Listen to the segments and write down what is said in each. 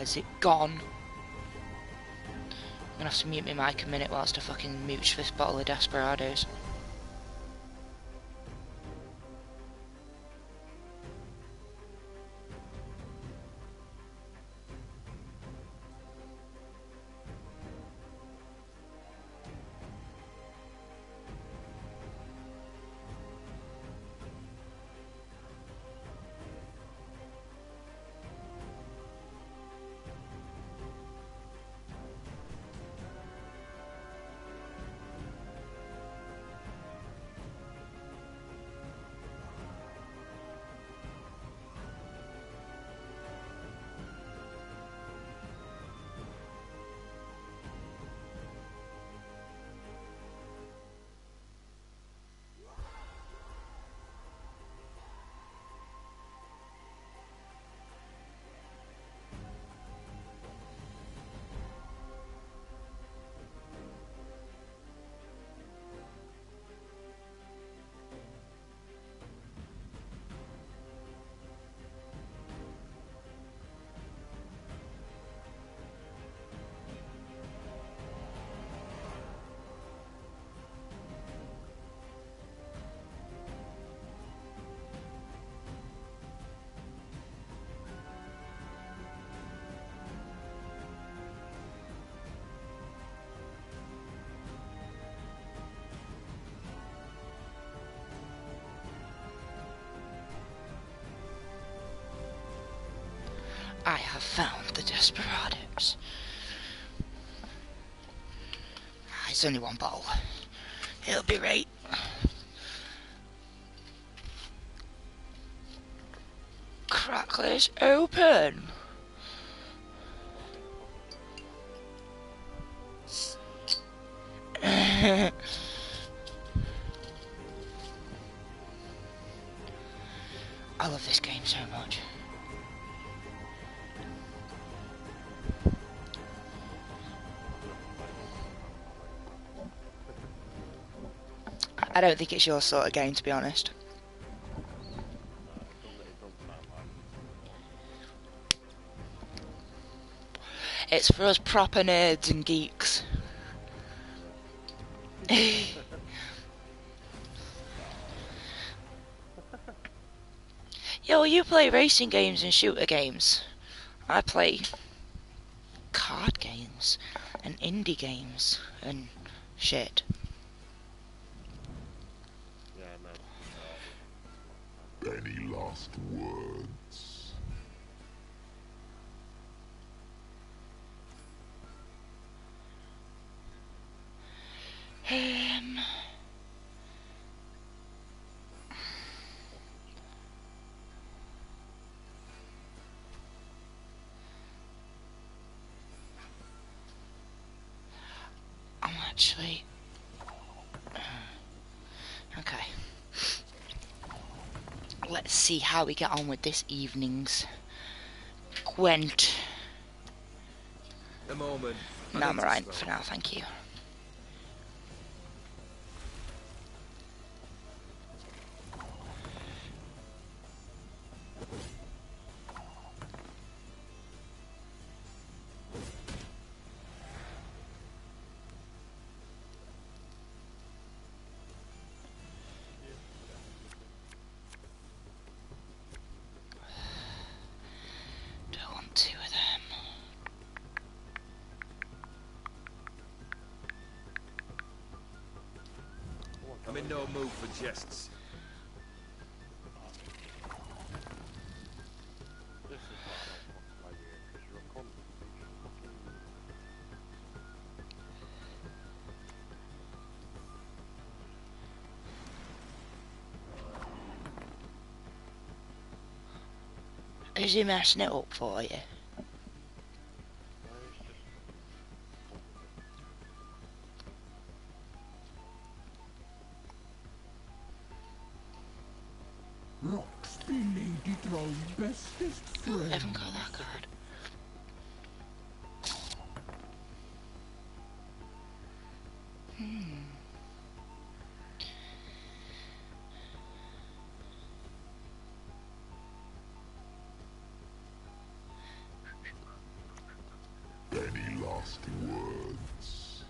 Where's it gone? I'm gonna have to mute my mic a minute whilst I fucking mooch this bottle of Desperados. I have found the Desperados. It's only one bottle. It'll be right. Crackler's open. I love this game so much. I don't think it's your sort of game, to be honest. It's for us proper nerds and geeks. Yo, you play racing games and shooter games. I play card games and indie games and shit. Any last words? I'm actually... Okay. Let's see how we get on with this evening's Gwent. A moment. No, I'm alright for now, thank you. Don't want two of them. I'm in no mood for jests. Is he messing it up for you? Rocks be Lady Troll's bestest Oh, I friend. haven't got that card. Any last words?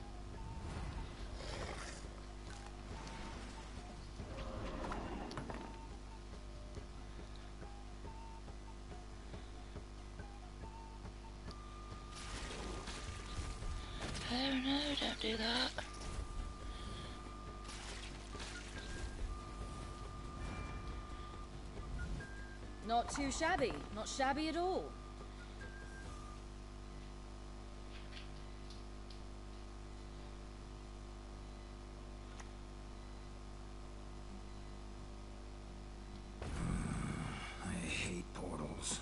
Oh no, don't do that. Not too shabby. Not shabby at all. I hate portals.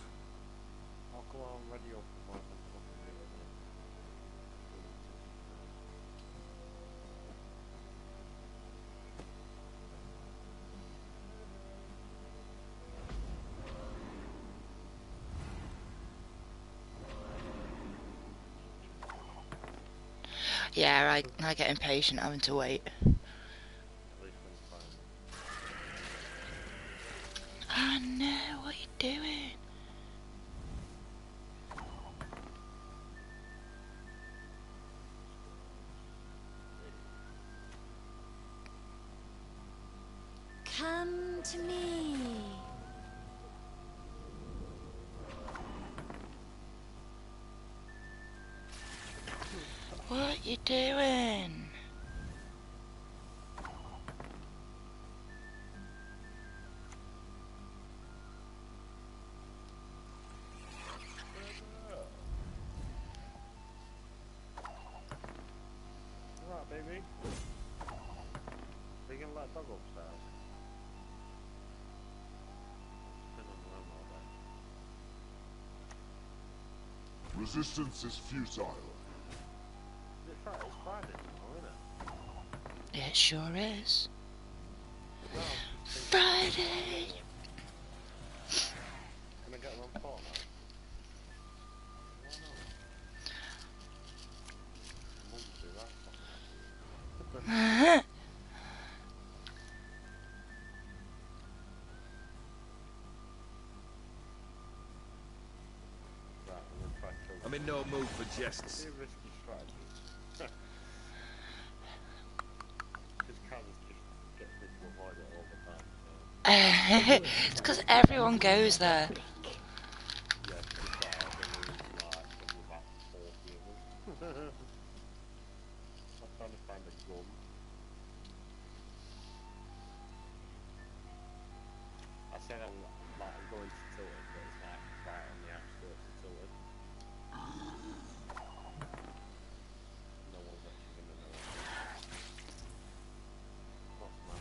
Yeah, I get impatient having to wait. Oh no, what are you doing? Come to me. What are you doing? Right, baby. Are you gonna let dog upstairs? It's been on the room all day. Resistance is futile. It's Friday tomorrow, isn't it? It sure is. No. Friday! Can I get them on Fortnite? Why not? Mum do that fucking. Uh-huh. Right, I'm gonna try to. I'm in no mood for jests. It's a risky strategy. This Kaz just gets me to avoid it all the time. So. It's because everyone goes there. Yeah, to be fair, I've been losing like probably about 40 of them. I'm trying to find a gun. I said I'm going to Tilted, but it's like right on the outskirts of Tilted. No one's actually gonna know it. What's my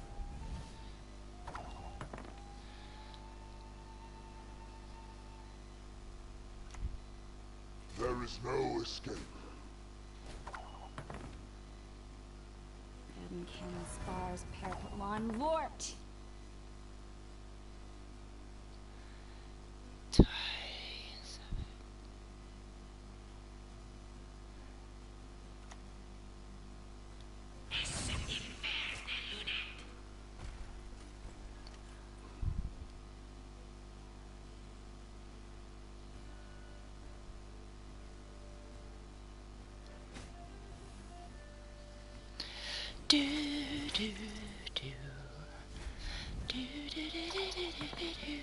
There is no escape. Cabin cannon spars, parapet lawn warped. Do do do do do do do do do do.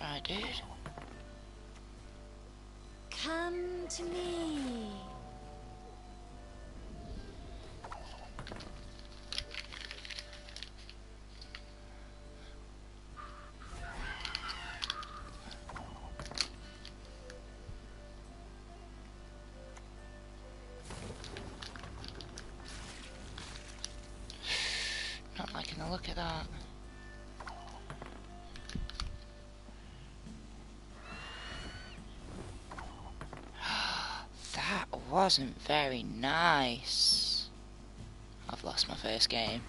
Right, dude. Come to me. Not liking the look at that. That wasn't very nice. I've lost my first game.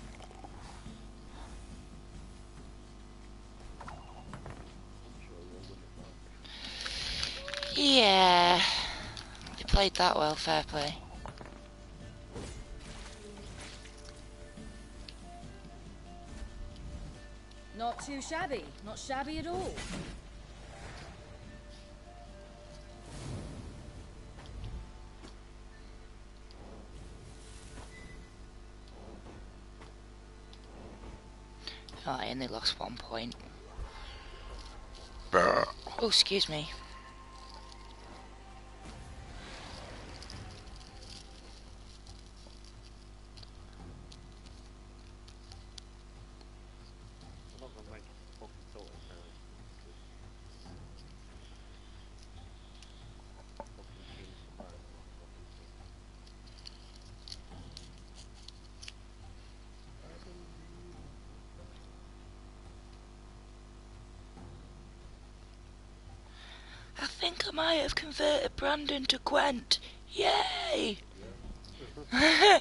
Yeah, they played that well, fair play. Not too shabby. Not shabby at all. Oh, I only lost 1 point. Oh, excuse me. I'm not gonna make a fucking sort of sound. Fucking king's command. Fucking king. I think I might have converted Brandon to Gwent. Yay! Yeah.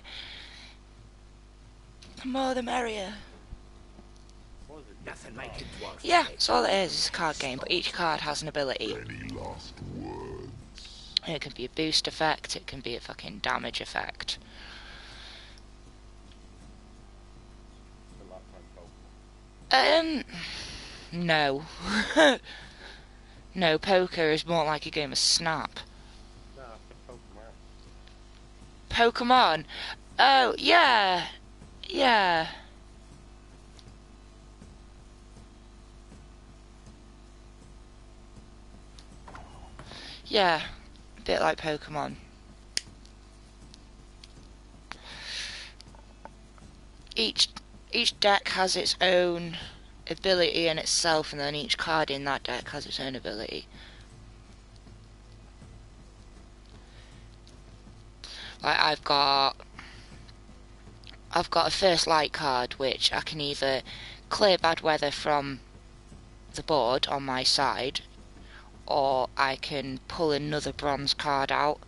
The more the merrier. What is it? Nothing like a dwarf. Yeah, that's all it is. It's a card game, but each card has an ability. Any last words? It can be a boost effect, it can be a fucking damage effect. The lifetime Pokemon. No. No, poker is more like a game of Snap. No, I said Pokemon. Pokemon? Oh, yeah. Yeah. Yeah, a bit like Pokemon. Each deck has its own ability in itself, and then each card in that deck has its own ability. Like I've got a first light card which I can either clear bad weather from the board on my side, or I can pull another bronze card out.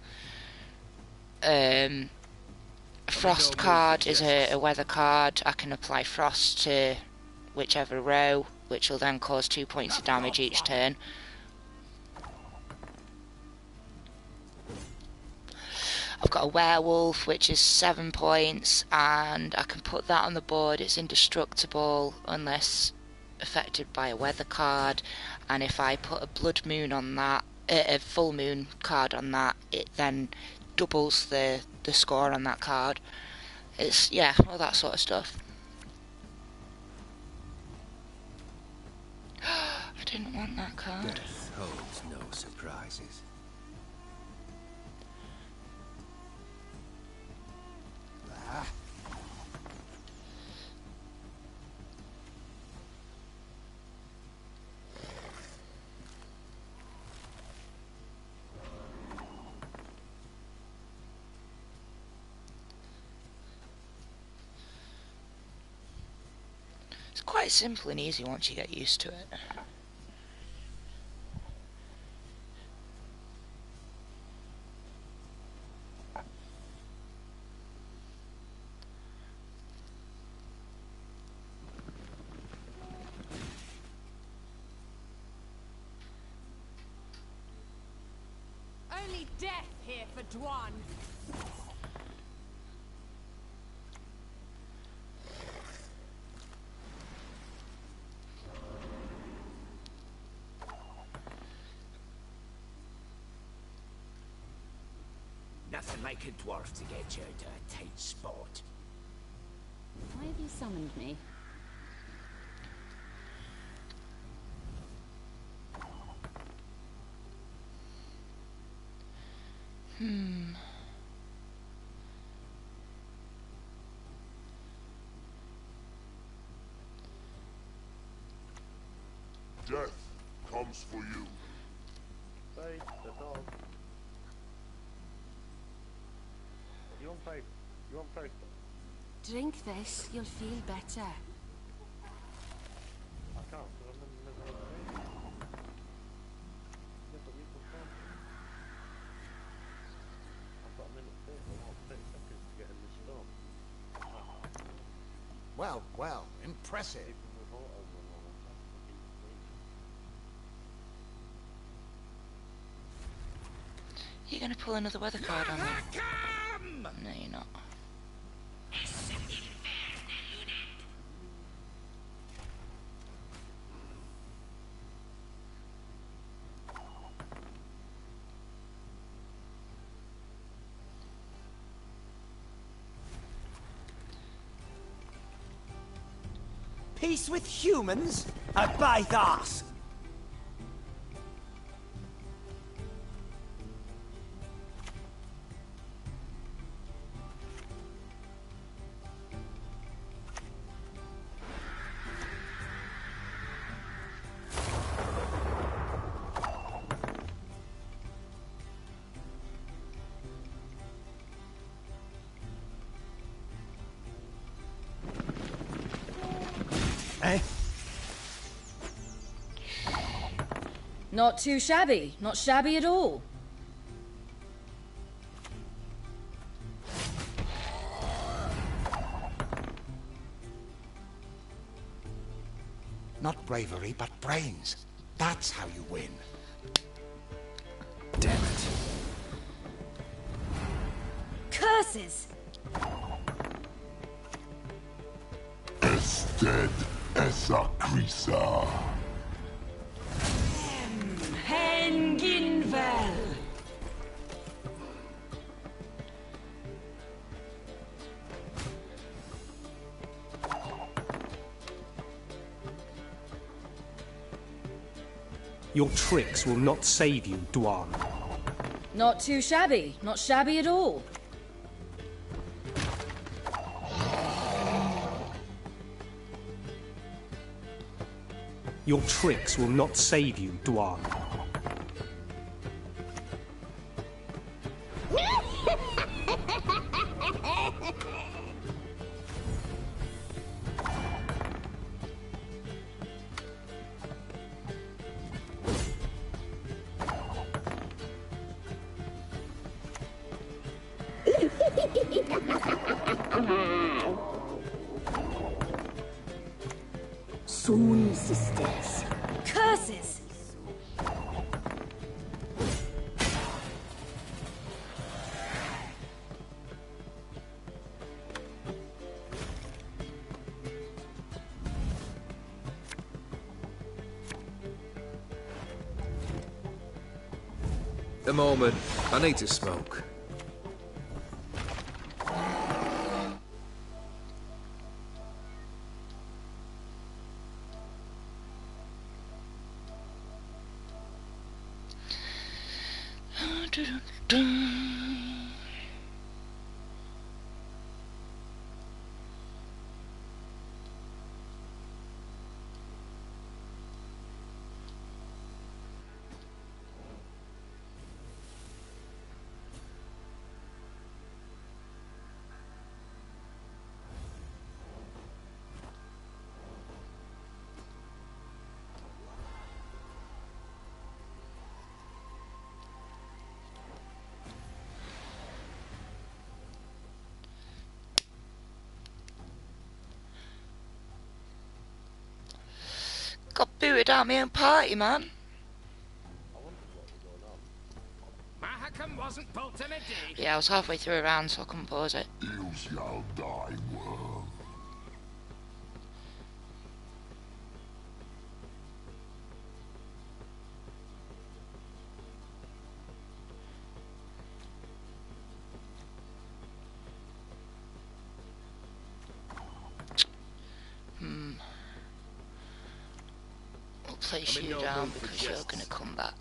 Frost card is a weather card. I can apply frost to whichever row, which will then cause 2 points of damage each turn. I've got a werewolf, which is 7 points, and I can put that on the board. It's indestructible unless affected by a weather card, and if I put a blood moon on that, a full moon card on that, it then doubles the score on that card. It's, yeah, all that sort of stuff. I didn't want that card. Death holds no surprises. It's quite simple and easy once you get used to it. Only death here for Dwan. Nothing like a dwarf to get you out of a tight spot. Why have you summoned me? Death comes for you. Say the dog. You want paper? You want paper? Drink this, you'll feel better. I can't, because I'm in the middle of the meeting. Yeah, but you can come. I've got a minute 30, I want 30 seconds to get in this storm. Well, well, impressive. Even with autos and all that, that's fucking crazy. You're gonna pull another weather card on me. No, you're not. Peace with humans? A bite ass! Eh? Not too shabby. Not shabby at all. Not bravery, but brains. That's how you win. Damn it. Curses! Ested esa crisa. Henginvel! Your tricks will not save you, Dwan. Not too shabby. Not shabby at all. Your tricks will not save you, Dwan. Soul sisters. Curses! A moment. I need to smoke. Got booted out my own party, man. Mahakam wasn't built in a day. Yeah, I was halfway through a round, so I couldn't pause it. You shall die, worm. We'll place I'm in you no down mood for because you're jests. gonna come back.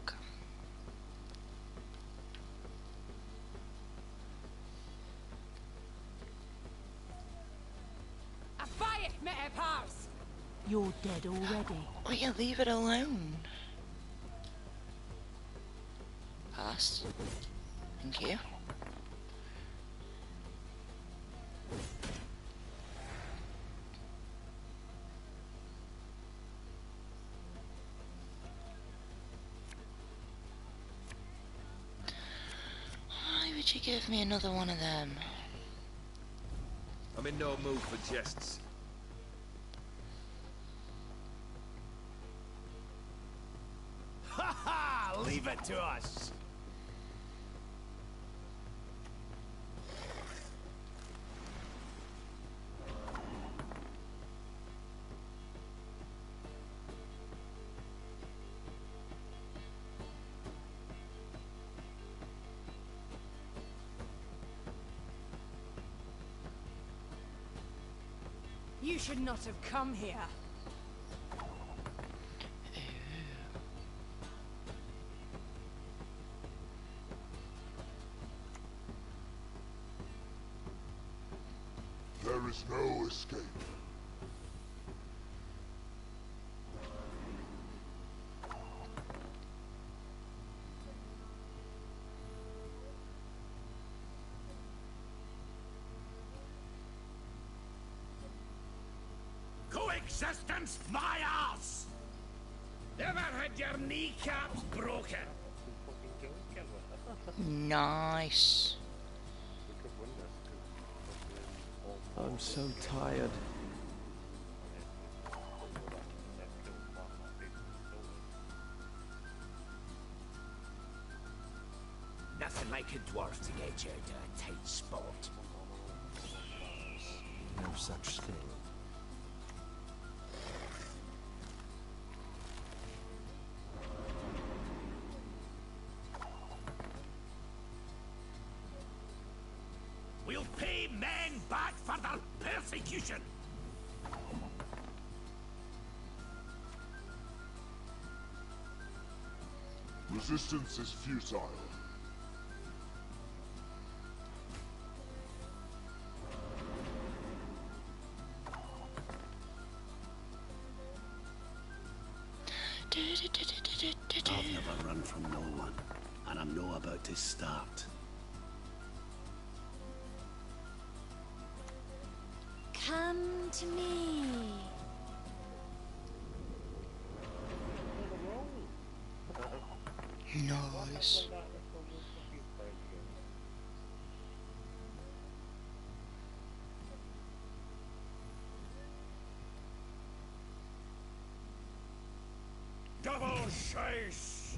A fight, Metapars! You're dead already. Will you leave it alone? Pass. Thank you. Why would you give me another one of them? I'm in no mood for jests. Ha ha! Leave it to us! You should not have come here. existence, my ass! Never had your kneecaps broken. Fucking kill each other. Nice. We could win this because fucking all I'm so tired. Nothing like a dwarf to get you into a tight spot. No such thing. We'll pay men back for their persecution. Resistance is futile. I've never run from no one, and I'm no about to start. Come to me. Nice. Double chase!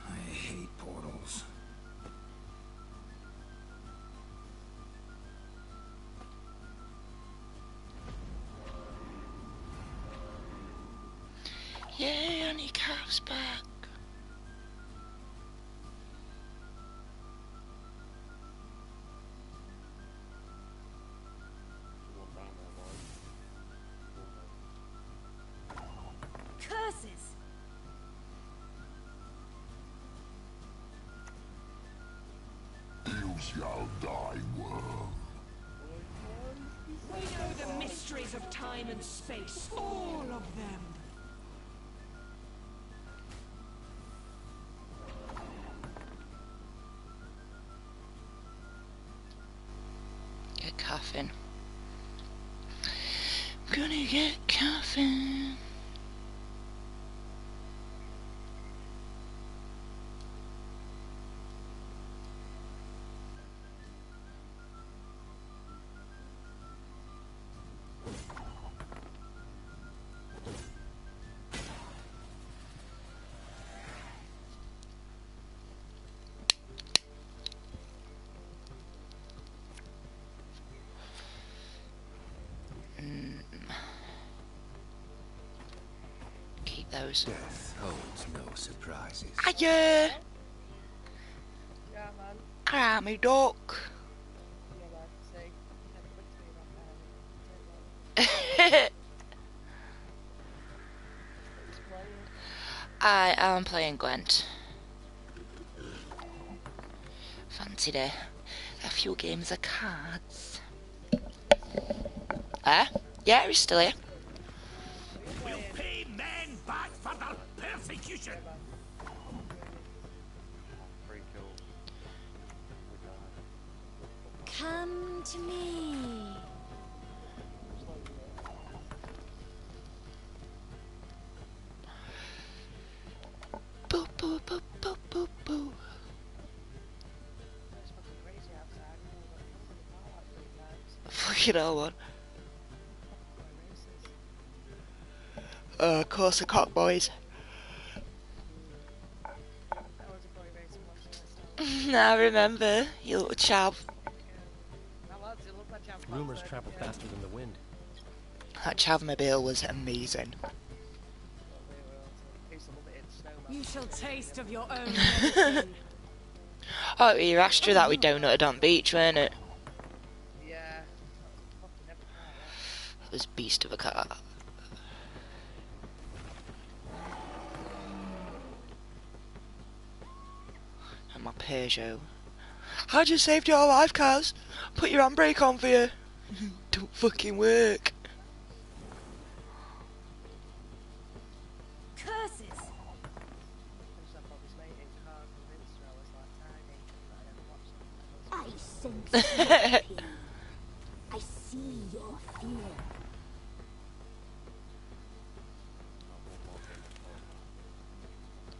I hate portals. Yay, Annie Calf's back. Curses! You shall die, worm. We know the mysteries of time and space, all of them. Get caffeine. I'm gonna get caffeine. Keep those. Death holds no surprises. Hiya! Yeah, man. Crammy duck. Yeah, man. See, never put to me about Who's playing? I am playing Gwent. Fancied a few games of cards. Yeah, he's still here. We'll pay men back for their persecution. 3 kills. We died. Come to me. Boo boo boo boo boo boo. It's fucking crazy outside. You know, like, I'm gonna die like 3 times. Fucking hell, man. Quite racist. Of course, the cock boys. That was a boy race watching this. I remember, you little chav. Now, lads, you look like you have Rumors plans travel there, faster than the wind. That chavmobile was amazing. yeah. They were also a piece of limited snowman. You shall taste of your own medicine. Oh, your Astra that we donuted on beach, weren't it? Yeah. Fucking never tried It was a beast of a car. And my Peugeot. I just saved your life, Kaz. Put your handbrake on for you. don't fucking work. Curses! I sense your pain. I see your fear.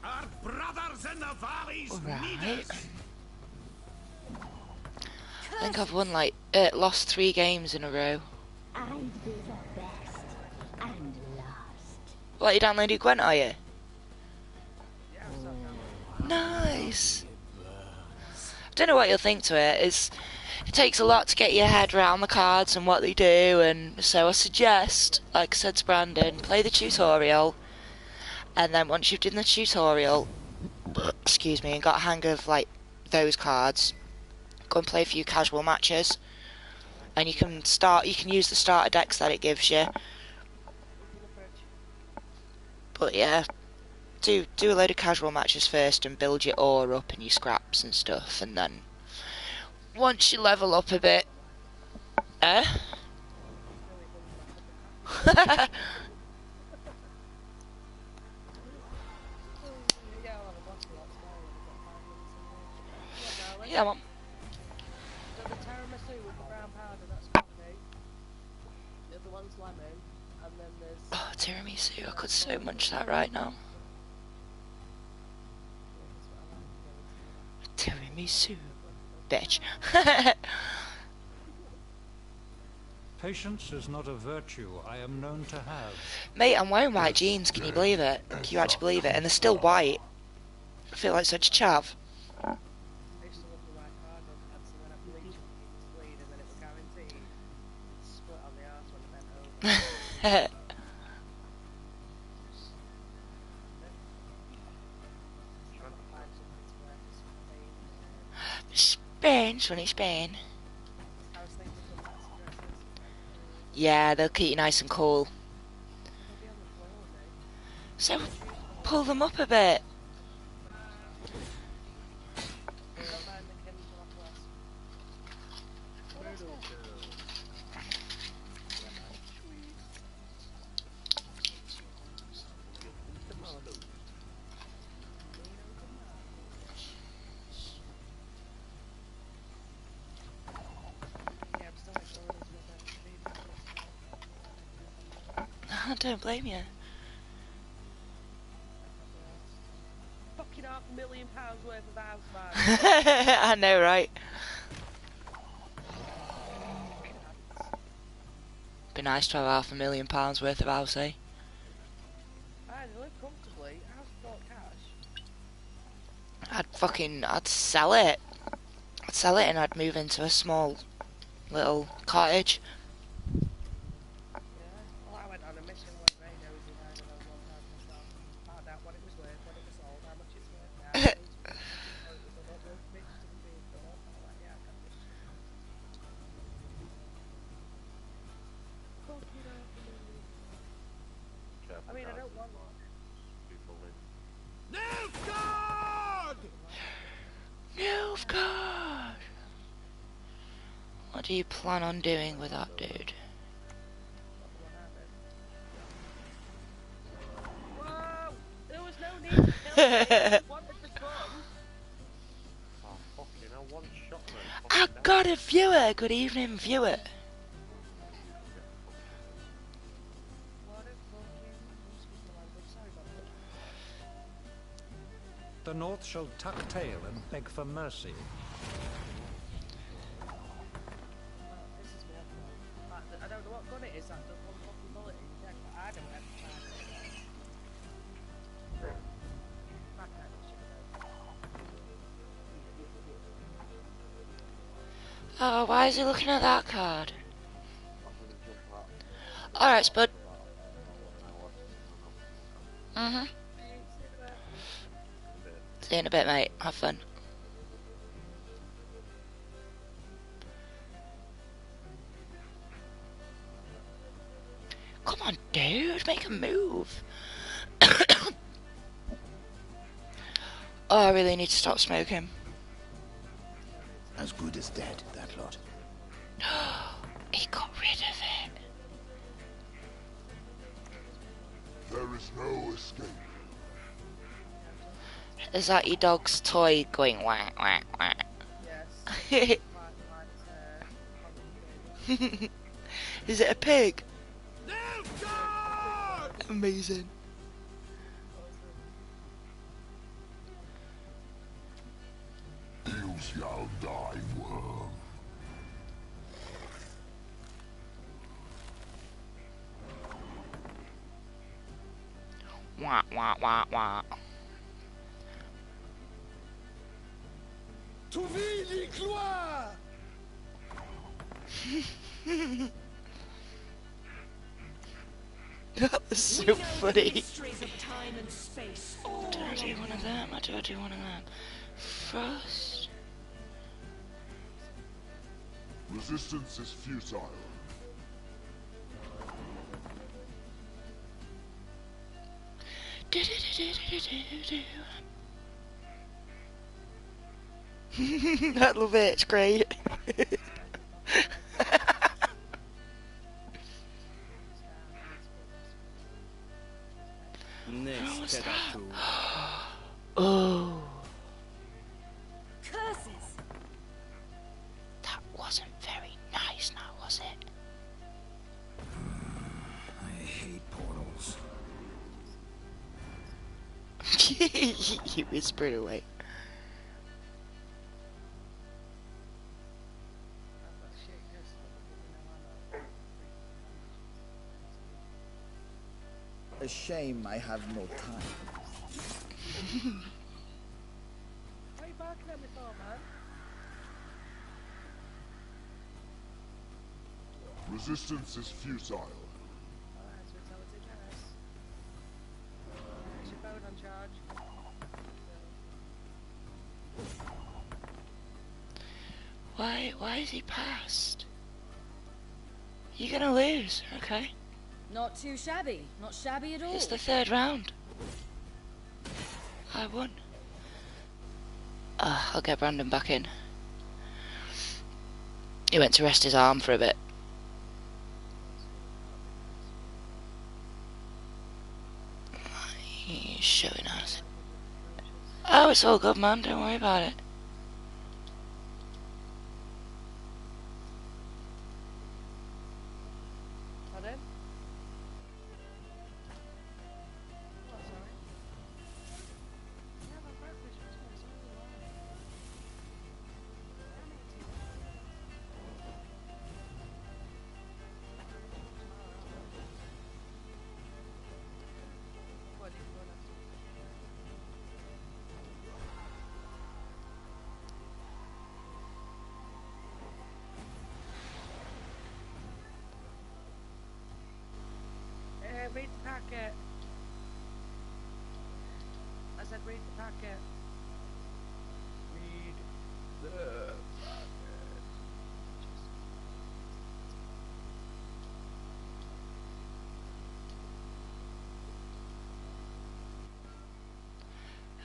Our brothers in the valleys need Right. us. I think I've won like lost 3 games in a row. I do the best and last. What, you downloaded Gwent, are you? Nice. I don't know what you'll think to it. It takes a lot to get your head around the cards and what they do, and so I suggest, like I said to Brandon, play the tutorial, and then once you've done the tutorial, excuse me, and got a hang of like those cards, go and play a few casual matches, and you can use the starter decks that it gives you. But yeah, do a load of casual matches first and build your ore up and your scraps and stuff, and then once you level up a bit, yeah, Mum. So the tiramisu with the brown powder, that's coffee. The other one's lemon, and then there's... Oh, tiramisu, I could so munch that right now. Tiramisu, bitch. Patience is not a virtue I am known to have. Mate, I'm wearing white jeans, can you believe it? Can you actually believe it? And they're still white. I feel like such a chav. I used to love the white cardboard pads, and then I bleached it bleed, and then it was guaranteed. It split on the arse when I bent over. Spain, sunny Spain. I was thinking of that dresses. Yeah, they'll keep you nice and cool. They'll be on the floor all day. So, pull them up a bit. Don't mind the Kim till after us. Yeah, I'm still ignoring his mother. I don't blame you. Fucking £500,000 worth of house, man. I know, right? Be nice to have £500,000 worth of house, eh? Aye, they live comfortably. How's it got cash? I'd sell it. I'd sell it and I'd move into a small little cottage. Yeah. Well, I went on a mission one day, nosy nine of those 1,000 myself. Found out what it was worth, when it was sold, how much it's worth now. It was a lot of bitch to the being done. I'm like, yeah, I got this shit. Fucking hell. I mean, I don't want one. Nilfgaard! Nilfgaard! What do you plan on doing with that dude? Whoa! There was no need to kill me. I wanted to come. Oh, fucking hell, one shot, man. I got a viewer! Good evening, viewer. What a fucking... Excuse my language, sorry about that. The North shall tuck tail and beg for mercy. Oh, pisses me off, man. Like, I don't know what gun it is that does one fucking bullet in your neck, but I don't have time. That kind of shit, though. Oh, why is he looking at that card? Alright, Spud. Mm-hmm. See you in a bit, mate. Have fun. Come on, dude. Make a move. Oh, I really need to stop smoking. As good as dead, that lot. He got rid of it. There is no escape. Is that your dog's toy going wah wah wah? Yes. Is it a pig? Nilfgaard! Amazing. You shall die, worm. Wah wah wah wah. To vidi gloire! That was so funny. Mysteries of time and space. Do I do one of them or do I do one of them? Frost. Resistance is futile. I love it, it's great. Next, Oh, Curses! that wasn't very nice now, was it? I hate portals. You whispered away. A shame I have no time. What are you barking at me for, man? Resistance is futile. Alright, so tell it to Jess. There's your phone on charge. Why is he passed? You're gonna lose, okay? Not too shabby. Not shabby at all. It's the third round. I won. I'll get Brandon back in. He went to rest his arm for a bit. He's showing us. Oh, it's all good, man. Don't worry about it. Pardon? What, sorry? Yeah, my breakfast was good, so what do you want us to do? Read the packet. I said read the packet. Read the packet.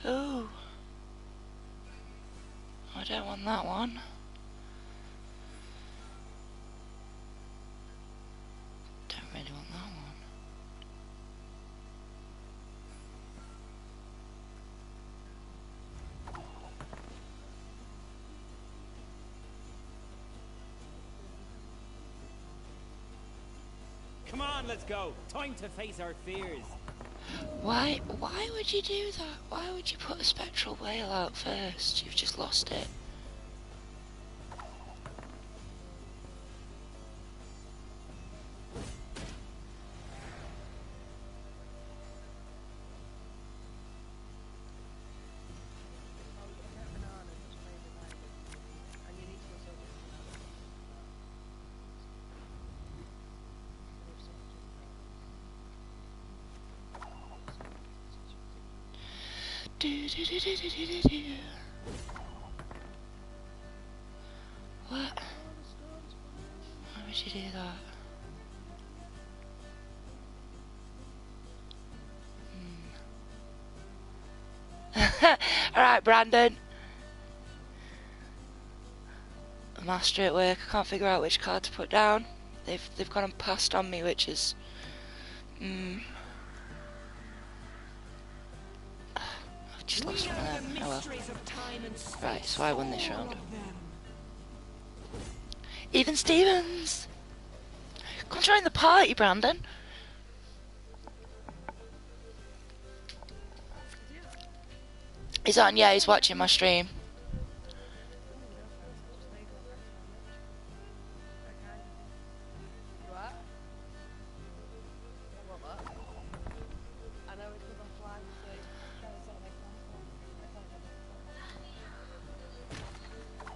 Oh. I don't want that one. Don't really want that one. Come on, let's go. Time to face our fears. Why would you do that? Why would you put a spectral whale out first? You've just lost it. What? Why would you do that? Alright, Brandon. Master at work. I can't figure out which card to put down. They've gone and passed on me, which is I've just lost one of them. Oh well. Right, so I won this round. Even Stevens! Come join the party, Brandon. He's on, yeah, he's watching my stream.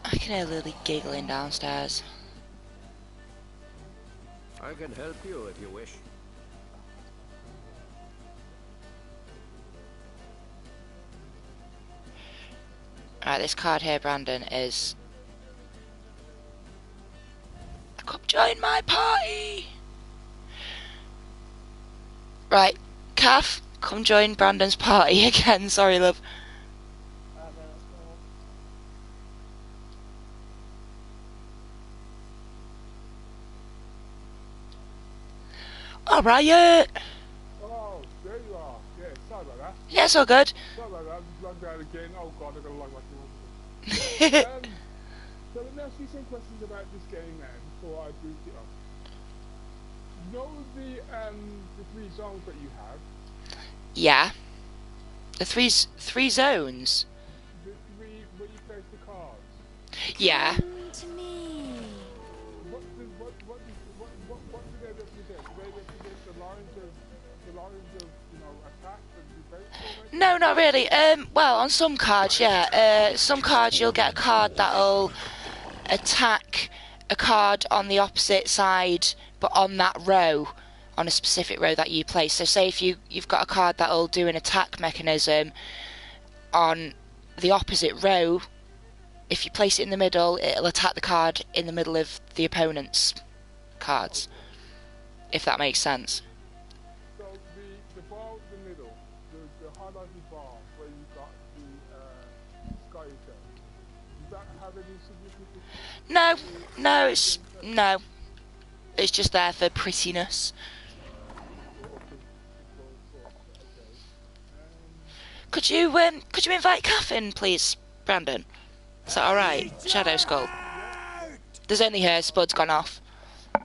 I can hear Lily giggling downstairs. I can help you if you wish. Right, this card here, Brandon, is... Come join my party! Right, Kath, come join Brandon's party again. Sorry, love. Alright. Oh, there you are. Yeah, sorry about that. Yeah, it's all good. Sorry about that. I just logged out again. Oh god, I gotta log back in. So let me ask you some questions about this game now before I boot it up. You know the 3 zones that you have? Yeah. The three zones? The 3 where you place the cards? Yeah. To me. What do they represent? Do they represent the lines of attack and defense? No, not really. Well, on some cards, yeah. Some cards you'll get a card that'll attack a card on the opposite side, but on that row, on a specific row that you place. So say if you've got a card that'll do an attack mechanism on the opposite row, if you place it in the middle, it'll attack the card in the middle of the opponent's cards. If that makes sense. So the bar in the middle, the highlighted bar where you've got the sky effect, does that have any significance? No. It's just there for prettiness. Could you invite Kath in, please, Brandon? Is that alright? Shadow Skull. There's only her, Spud's gone off. I'm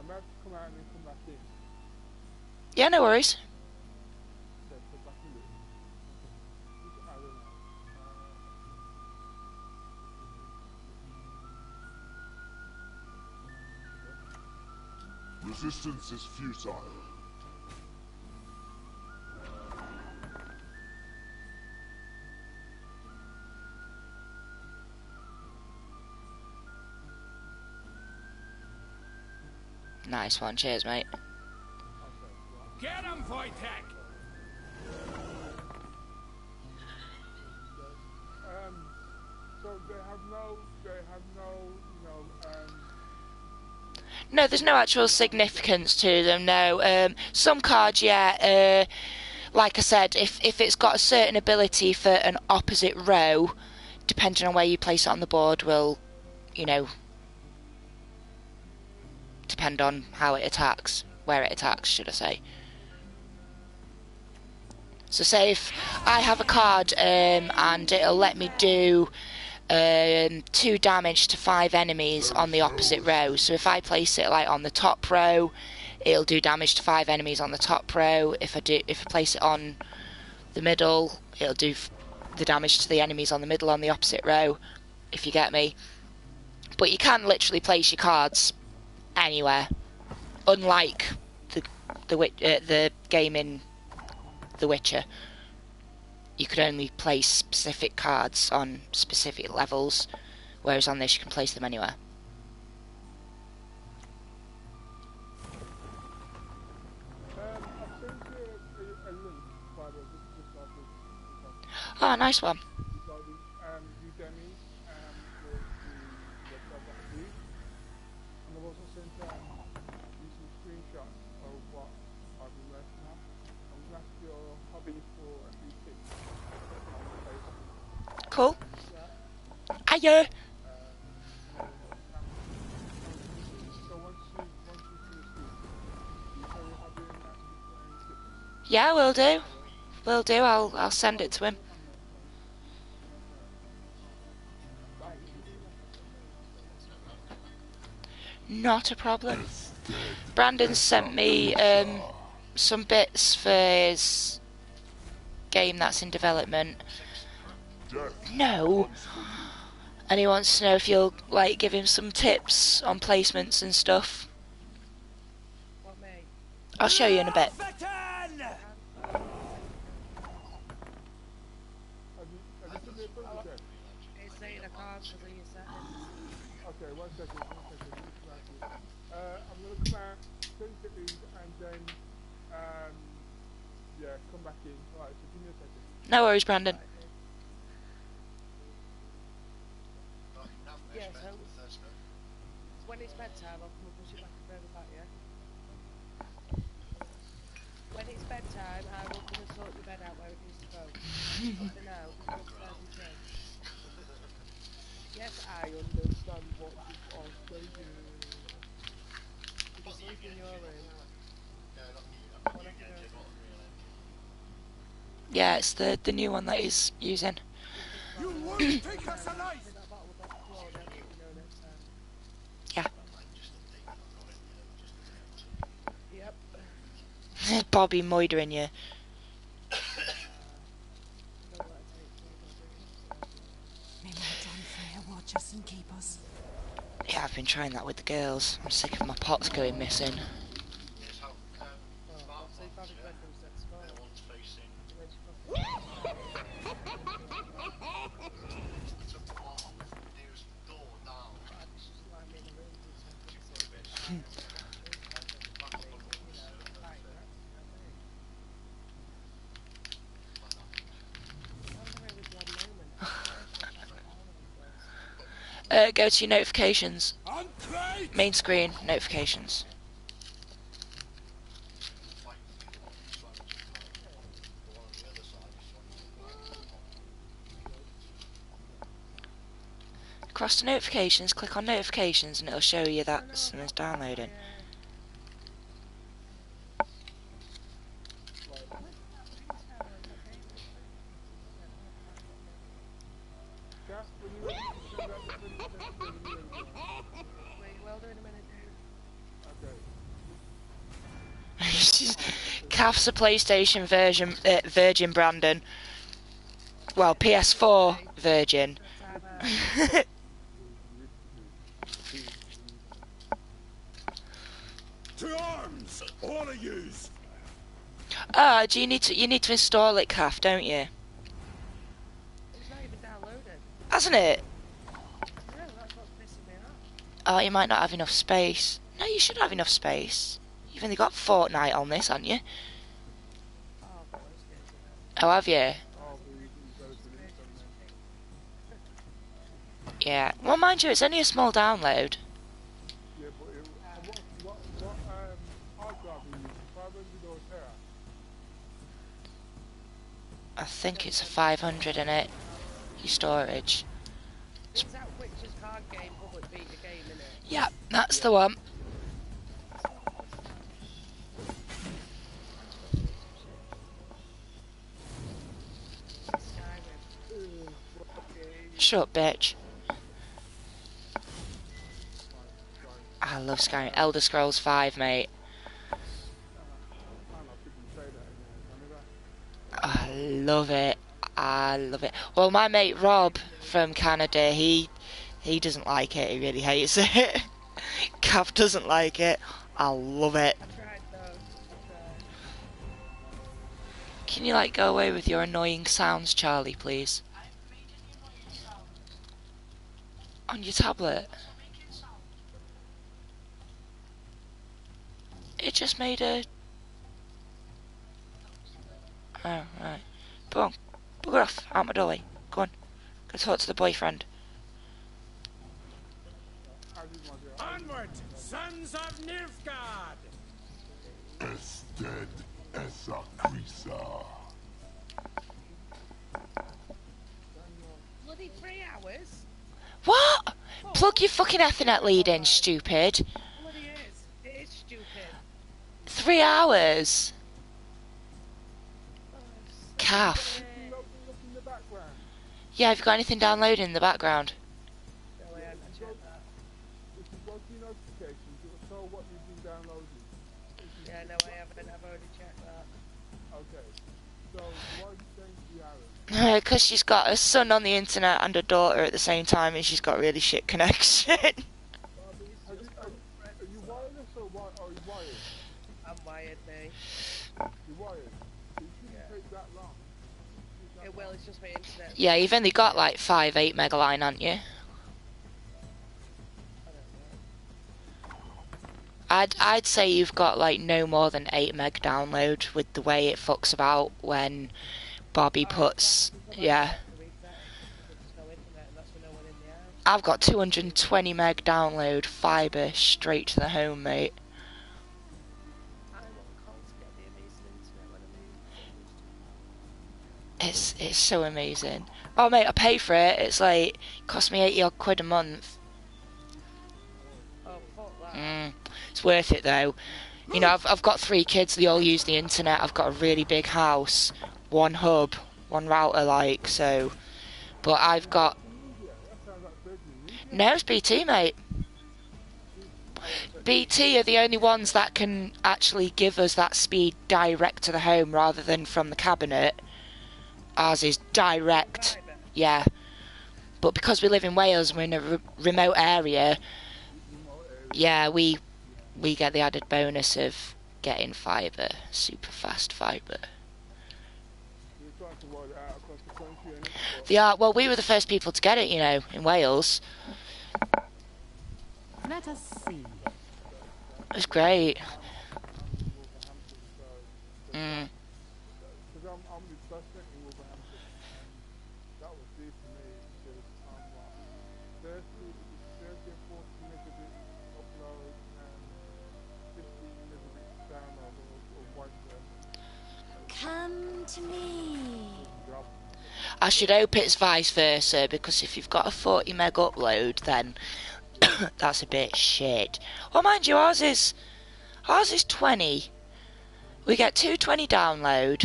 about to come out and then come back in. Yeah, no worries. Resistance is futile. Nice one, cheers, mate. Get him, Wojtek! So they have no, No, there's no actual significance to them, no. Some cards, yeah, like I said, if it's got a certain ability for an opposite row, depending on where you place it on the board, will, depend on how it attacks, where it attacks, should I say. So say if I have a card and it'll let me do 2 damage to 5 enemies on the opposite row. So if I place it like on the top row, it'll do damage to 5 enemies on the top row. If I place it on the middle, it'll do the damage to the enemies on the middle on the opposite row, if you get me. But you can literally place your cards anywhere, unlike the game in The Witcher. You could only place specific cards on specific levels, whereas on this you can place them anywhere. Oh, nice one. Cool. Hiya. Yeah, will do. Will do. I'll send it to him. Right, you can do that for me. Not a problem. Brandon sent me some bits for his game that's in development. No. And he wants to know if you'll like give him some tips on placements and stuff. What, mate? I'll show you in a bit. Have you seen the approval check? It's saying I can't because of your settings. Okay, 1 second. I'm gonna come out, change the lead, and then yeah, come back in. Alright, so give me a second. No worries, Brandon. Yeah, so when it's bedtime, I'll come and push it back and further back, yeah? When it's bedtime, I will come and sort your bed out where it needs to go. For now, just upstairs and change. Yes, I understand what you are saying. You can sleep in your room. Wanna have to go? Yeah, it's the new one that he's using. You won't take us alive! Yeah. Yep. Bobby moidering you. May my John Freya watch us and keep us. Yeah, I've been trying that with the girls. I'm sick of my pots going missing. Go to your notifications. Main screen, notifications. Across to notifications, click on notifications and it'll show you that something's downloading. Calf's a PlayStation version, Virgin Brandon. Well, PS4 Virgin. To arms, all of yous! Ah, do you need to install it, Calf, don't you? It's not even downloaded. Hasn't it? No, that's what's pissing me off. Oh, you might not have enough space. No, you should have enough space. You've only got Fortnite on this, haven't you? Oh, have you? Yeah. Well, mind you, it's only a small download. Yeah, but what hard drive are you using? 500 or Tera? I think it's a 500 in it. Your storage. Is that Witcher's card game public beta game, innit? Yeah, that's the one. Shut up, bitch. I love Skyrim. Elder Scrolls 5, mate. I love it. I love it. Well, my mate Rob from Canada, he doesn't like it. He really hates it. Cav doesn't like it. I love it. Can you like go away with your annoying sounds, Charlie, please? On your tablet. It just made a... Oh, right. Go on. Bugger off. Out my doorway. Go on. Go talk to the boyfriend. Onward, sons of Nilfgaard! Ested esa crisa. Bloody 3 hours? What? Plug your fucking Ethernet lead in, stupid. Bloody is. It is stupid. 3 hours. calf. Anything loading up in the background? Yeah, have you got anything downloading in the background? No, I hadn't checked that. If you go to your notifications, it will show what you've been downloading. Yeah, no, I haven't. I've already checked that. Okay. So, why are you saying to Aaron? Because she's got a son on the internet and a daughter at the same time, and she's got really shit connection. Are you wireless or are you wired? I'm wired, mate. You're wired. It shouldn't take that long. It will, it's just my internet. Yeah, you've only got like 8 meg line, haven't you? I'd say you've got like no more than 8 meg download with the way it fucks about when Bobby puts, yeah. I've got 220 meg download fibre straight to the home, mate. It's so amazing. Oh mate, I pay for it. It's like cost me 80 odd quid a month. It's worth it though. You know, I've got 3 kids. They all use the internet. I've got a really big house, 1 hub, 1 router, like so. But I've got no, it's BT, mate. BT are the only ones that can actually give us that speed direct to the home rather than from the cabinet. Ours is direct, yeah. But because we live in Wales, we're in a remote area. Yeah, we get the added bonus of getting fibre, super fast fibre. They are. Well, we were the first people to get it, you know, in Wales. Let us see. It was great. Mm. Because I'm the suspect in Wolverhampton, and that was deep for me because I'm like 30 and 40 megabit upload and 15 megabit download or one. Come to me. I should hope it's vice versa, because if you've got a 40 meg upload, then that's a bit shit. Well, mind you, ours is 20. We get 220 download,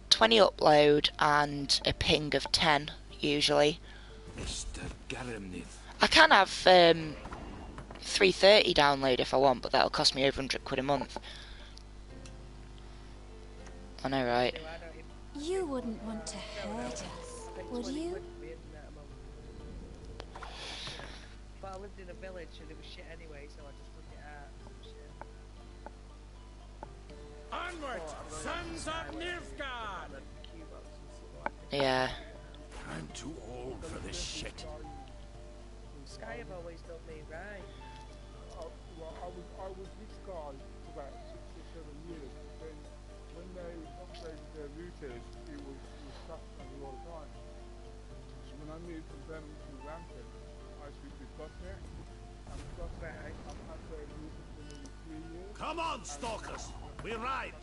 20 upload, and a ping of 10 usually. I can have 330 download if I want, but that'll cost me over 100 quid a month. I know, right? You wouldn't want to hurt us, would you? But I lived in a village and it was shit anyway, so I just took it out. Onward, sons of Nilfgaard! Yeah. I'm too old for this shit. Sky have always done me right. Well, I was with Sky for about 6 or 7 years. Then when they upgraded their routers, it was crashing on me all the time. So when I moved from Birmingham to Rampton, I switched with Gosnet, and Gosnet, I've had their router for nearly 3 years. Come on, stalkers! We ride!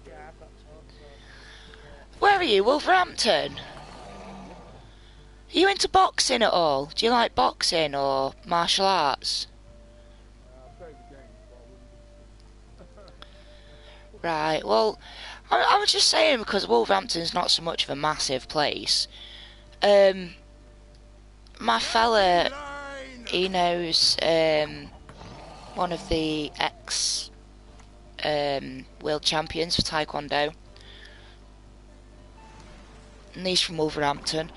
Yeah, I've got talks on. Where are you, Wolverhampton? Are you into boxing at all? Do you like boxing or martial arts? Right, well, I was just saying because Wolverhampton's not so much of a massive place. My fella, he knows one of the world champions for Taekwondo. And he's from Wolverhampton.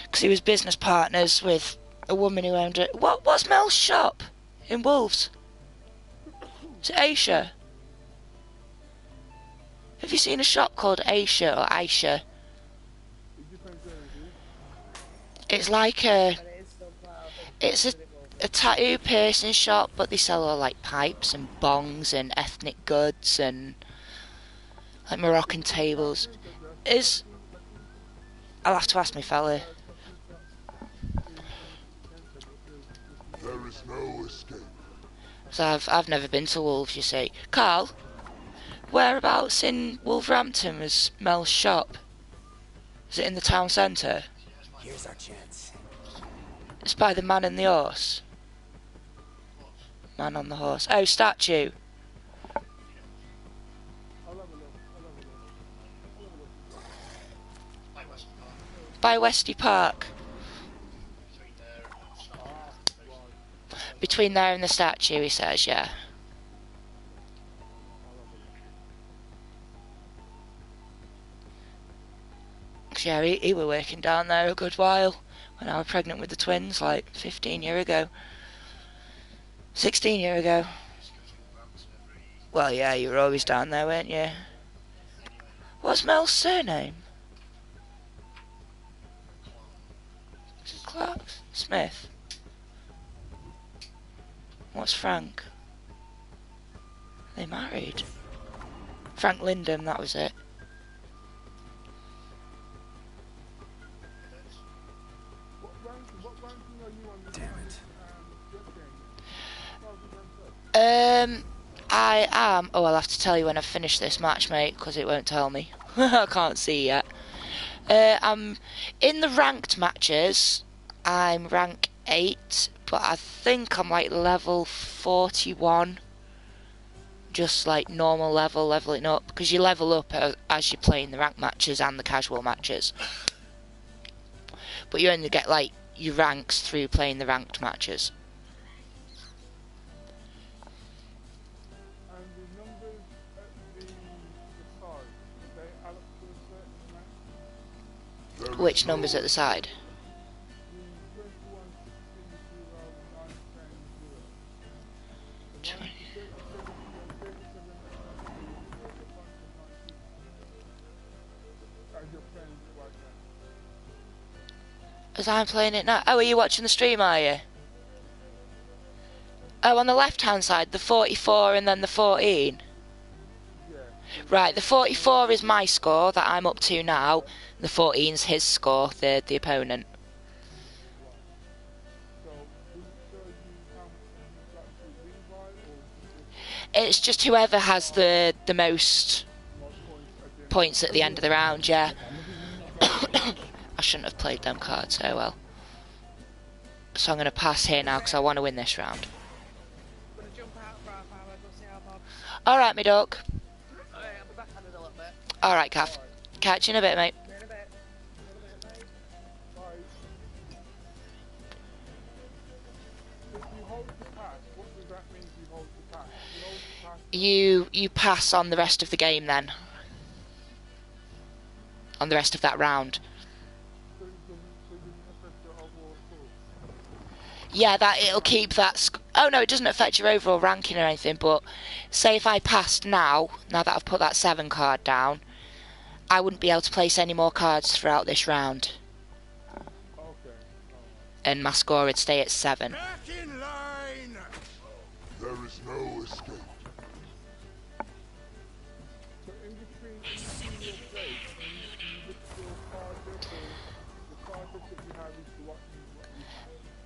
Because he was business partners with a woman who owned it. What's Mel's shop in Wolves? Is it Aisha? Have you seen a shop called Aisha or Aisha? It's like it's a tattoo piercing shop, but they sell all like pipes and bongs and ethnic goods and like Moroccan tables. I'll have to ask my fella. There is no escape. So I've never been to Wolves, you see. Carl, whereabouts in Wolverhampton was Mel's shop? Is it in the town centre? Here's our chance. It's by the man and the horse. Man on the horse. Oh, statue. by Westy Park. Between there and the statue, he says, yeah. Yeah, he were working down there a good while when I was pregnant with the twins, like 15 years ago. 16 years ago. Well, yeah, you were always down there, weren't you? What's Mel's surname? Is it Clark? Smith? What's Frank? Are they married? Frank Lyndon, that was it. I am. Oh, I'll have to tell you when I've finished this match, mate, because it won't tell me. I can't see yet. I'm in the ranked matches. I'm rank 8, but I think I'm like level 41. Just like normal level, leveling up, because you level up as you're playing the ranked matches and the casual matches. But you only get like your ranks through playing the ranked matches. Which numbers at the side? As I'm playing it now. Oh, are you watching the stream, are you? Oh, on the left hand side, the 44 and then the 14. Right, the 44 is my score that I'm up to now. The 14's his score, the opponent. It's just whoever has the most points at the end of the round, yeah. I shouldn't have played them cards so well. So I'm going to pass here now because I want to win this round. Alright, me duck. Alright, Kath. Catch you in a bit, mate. You pass on the rest of the game then. On the rest of that round. Yeah, that it'll keep that. Oh no, it doesn't affect your overall ranking or anything. But say if I passed now that I've put that 7 card down, I wouldn't be able to place any more cards throughout this round. And my score would stay at 7. Back in line! There is no escape.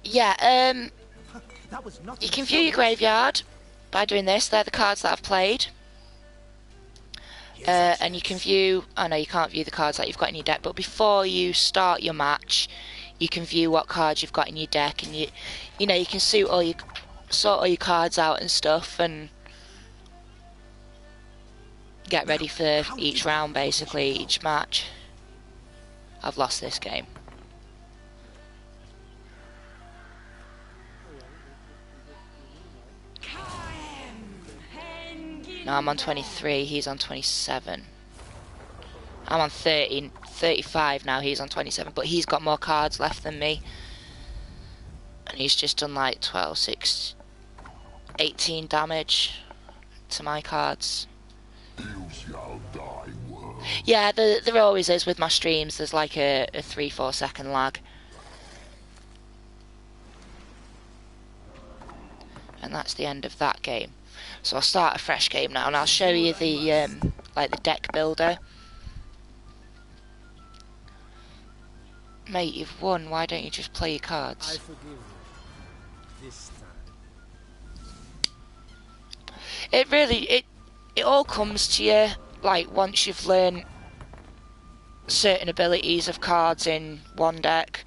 Yeah, you can view your graveyard by doing this. They're the cards that I've played. And you can view... Oh no, you can't view the cards that you've got in your deck, but before you start your match, you can view what cards you've got in your deck, and you know, you can sort all your cards out and stuff, and get ready for each round, basically, each match. I've lost this game. No, I'm on 23, he's on 27. I'm on 35 now, he's on 27, but he's got more cards left than me. And he's just done like 12, 6, 18 damage to my cards. Yeah, there always is with my streams. There's like a 3-4 second lag. And that's the end of that game. So I'll start a fresh game now, and I'll show you the like the deck builder. Mate, you've won. Why don't you just play your cards? I forgive you. This time. It really it all comes to you like once you've learned certain abilities of cards in one deck.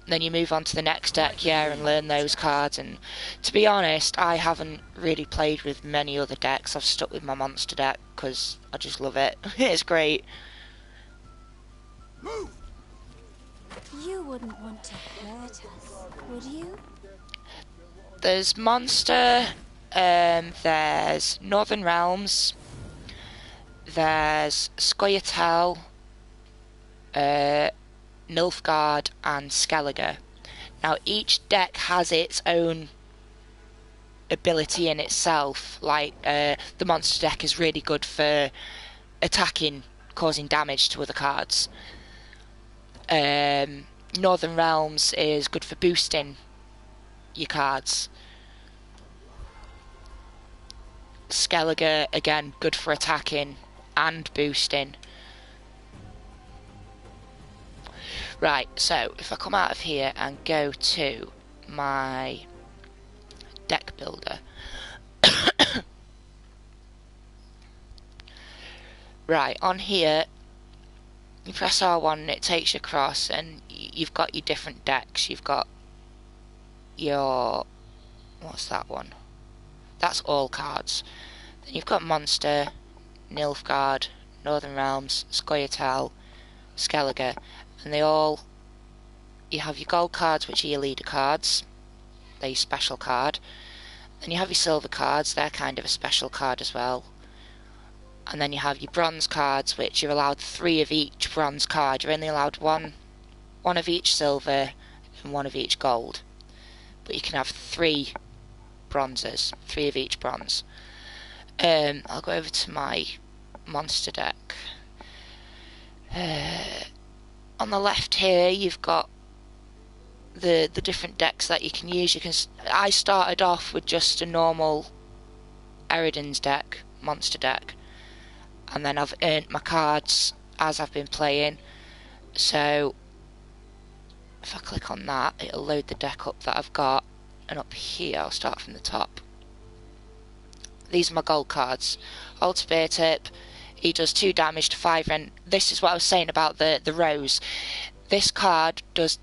Then you move on to the next deck, yeah, and learn those cards. And to be honest, I haven't really played with many other decks. I've stuck with my monster deck because I just love it. It's great. Move. You wouldn't want to hurt us, would you? There's Monster, there's Northern Realms, there's Scoia'tael, Nilfgaard, and Skellige. Now, each deck has its own ability in itself. Like, the Monster deck is really good for attacking, causing damage to other cards. Northern Realms is good for boosting your cards. Skellige, again, good for attacking and boosting. Right, so if I come out of here and go to my deck builder. Right, on here, you press R1 and it takes you across, and you've got your different decks. You've got your... what's that one? That's all cards. Then you've got Monster, Nilfgaard, Northern Realms, Scoia'tael, Skellige, and they all... you have your gold cards, which are your leader cards. They're your special card. Then you have your silver cards, they're kind of a special card as well. And then you have your bronze cards, which you're allowed 3 of each bronze card. You're only allowed one of each silver and 1 of each gold. But you can have 3 bronzes, 3 of each bronze. I'll go over to my monster deck. On the left here, you've got the different decks that you can use. I started off with just a normal Eridan's deck, monster deck, and then I've earned my cards as I've been playing. So if I click on that, it'll load the deck up that I've got, and up here I'll start from the top. These are my gold cards. Old Spear Tip, he does 2 damage to 5 and this is what I was saying about the rows. This card does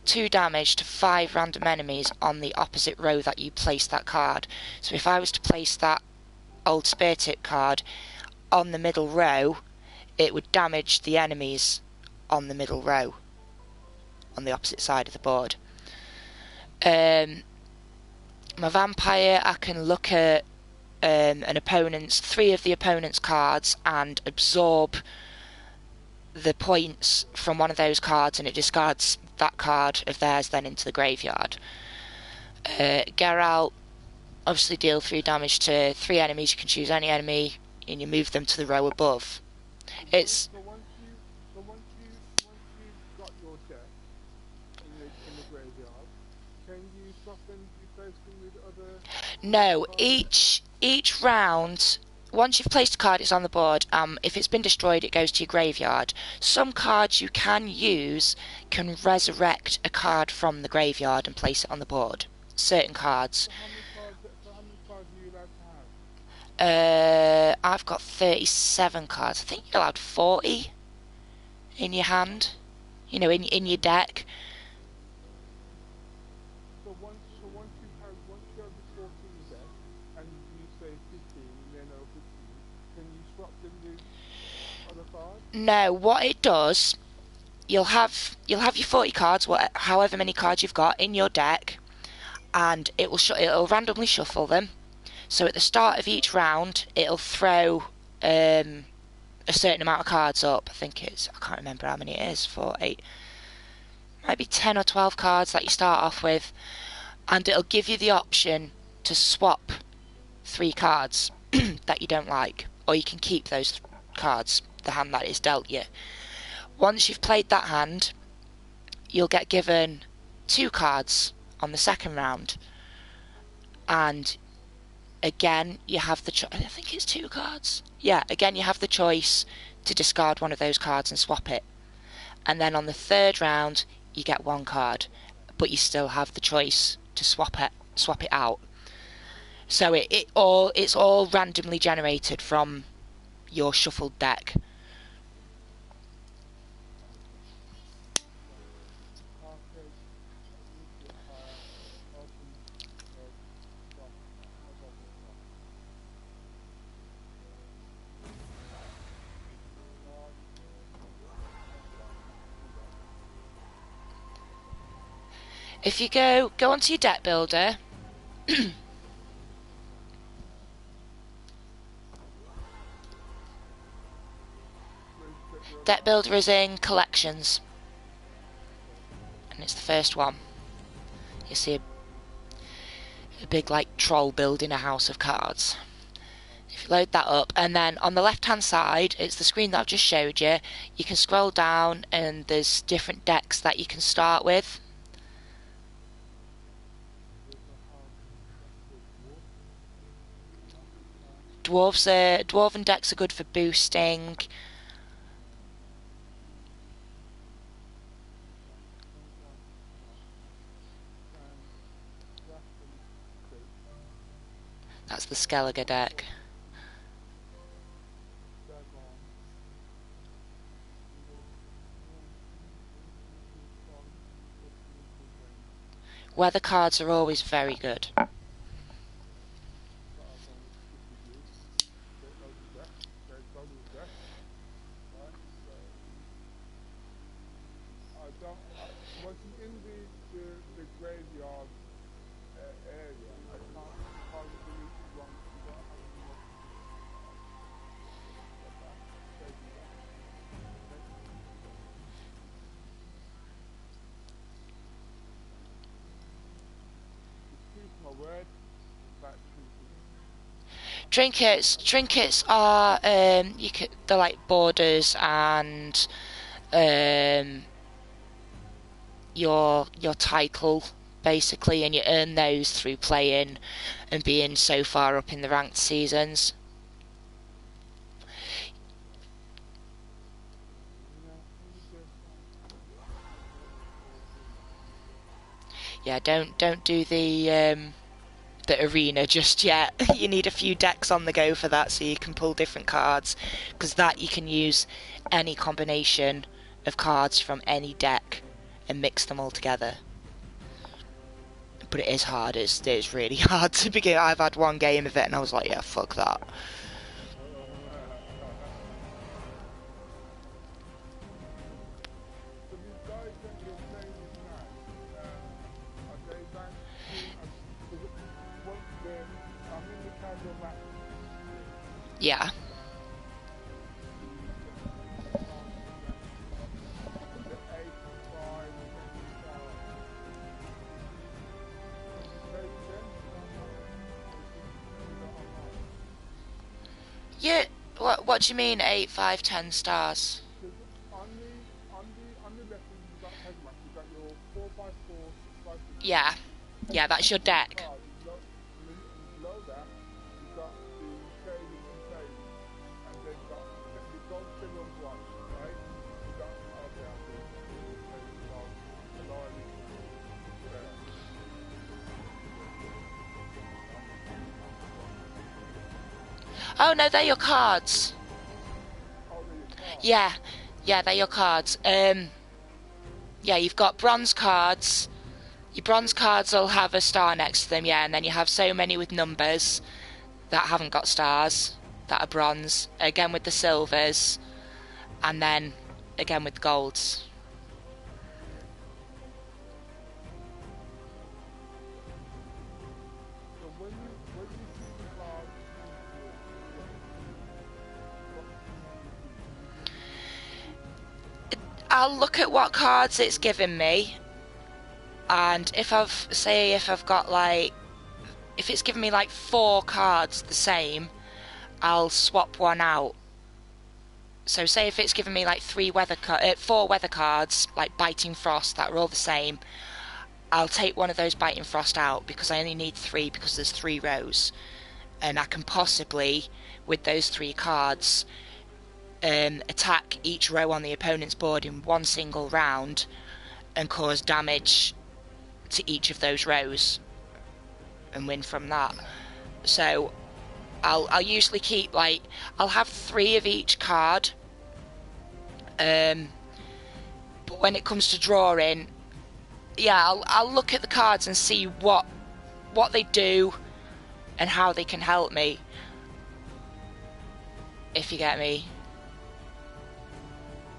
2 damage to 5 random enemies on the opposite row that you place that card. So if I was to place that Old Spear Tip card on the middle row, it would damage the enemies on the middle row, on the opposite side of the board. My Vampire, I can look at an opponent's 3 of the opponent's cards and absorb the points from one of those cards, and it discards that card of theirs then into the graveyard. Geralt, obviously deal 3 damage to 3 enemies. You can choose any enemy and you move them to the row above. It's So once you've got your deck in the graveyard, can you swap and replace them with other? no, each round, once you've placed a card, it's on the board. If it's been destroyed, it goes to your graveyard. Some cards you can use can resurrect a card from the graveyard and place it on the board. Certain cards. So how many cards are you allowed to have? I've got 37 cards. I think you're allowed 40 in your hand. You know, in your deck. So once you have the 14 deck, and you say 15, and then 15, can you swap them with other cards? No, what it does, you'll have your 40 cards, however many cards you've got in your deck, and it'll randomly shuffle them. So at the start of each round, it'll throw a certain amount of cards up. I can't remember how many it is, 4, 8, maybe 10 or 12 cards that you start off with, and it'll give you the option to swap 3 cards that you don't like, or you can keep those cards, the hand that is dealt you. Once you've played that hand, you'll get given 2 cards on the second round, and again you have the I think it's 2 cards. Yeah, again you have the choice to discard one of those cards and swap it. And then on the third round you get 1 card, but you still have the choice to swap it out. So it's all randomly generated from your shuffled deck. If you go onto your deck builder, deck builder is in collections, and it's the first one. You see a big like troll building a house of cards. If you load that up, and then on the left hand side, it's the screen that I've just showed you. You can scroll down and there's different decks that you can start with. Dwarven decks are good for boosting. That's the Skellige deck. Weather cards are always very good. Working in the graveyard area, I can't believe it wrong. You don't have any more. Excuse my word. Trinkets are they're like borders and your title basically, and you earn those through playing and being so far up in the ranked seasons. Yeah, don't do the arena just yet. You need a few decks on the go for that, so you can pull different cards, because that you can use any combination of cards from any deck and mix them all together. But it is hard. It's really hard to begin. I've had one game of it and I was like, yeah, fuck that. Yeah. Yeah. What do you mean 8, 5, 10 stars? On the left, you've got Pegmax, you've got your 4x4, 6x6. Yeah. Yeah, that's your deck. Below that, you've got the savings and savings, and then you've got the gold, silver, and bronze, right? You've got, okay, I'll do the lower there. Oh no, they're your cards. Yeah, they're your cards. Yeah, you've got bronze cards. Your bronze cards will have a star next to them, yeah, and then you have so many with numbers that haven't got stars, that are bronze. Again with the silvers, and then again with the golds. I'll look at what cards it's given me, and if I've got like, if it's given me like 4 cards the same, I'll swap one out. So say if it's given me like 4 weather cards, like Biting Frost, that are all the same, I'll take one of those Biting Frost out, because I only need 3 because there's 3 rows, and I can possibly, with those 3 cards, attack each row on the opponent's board in one single round and cause damage to each of those rows and win from that. So I'll usually keep, like, I'll have 3 of each card, but when it comes to drawing, yeah, I'll look at the cards and see what they do and how they can help me, if you get me.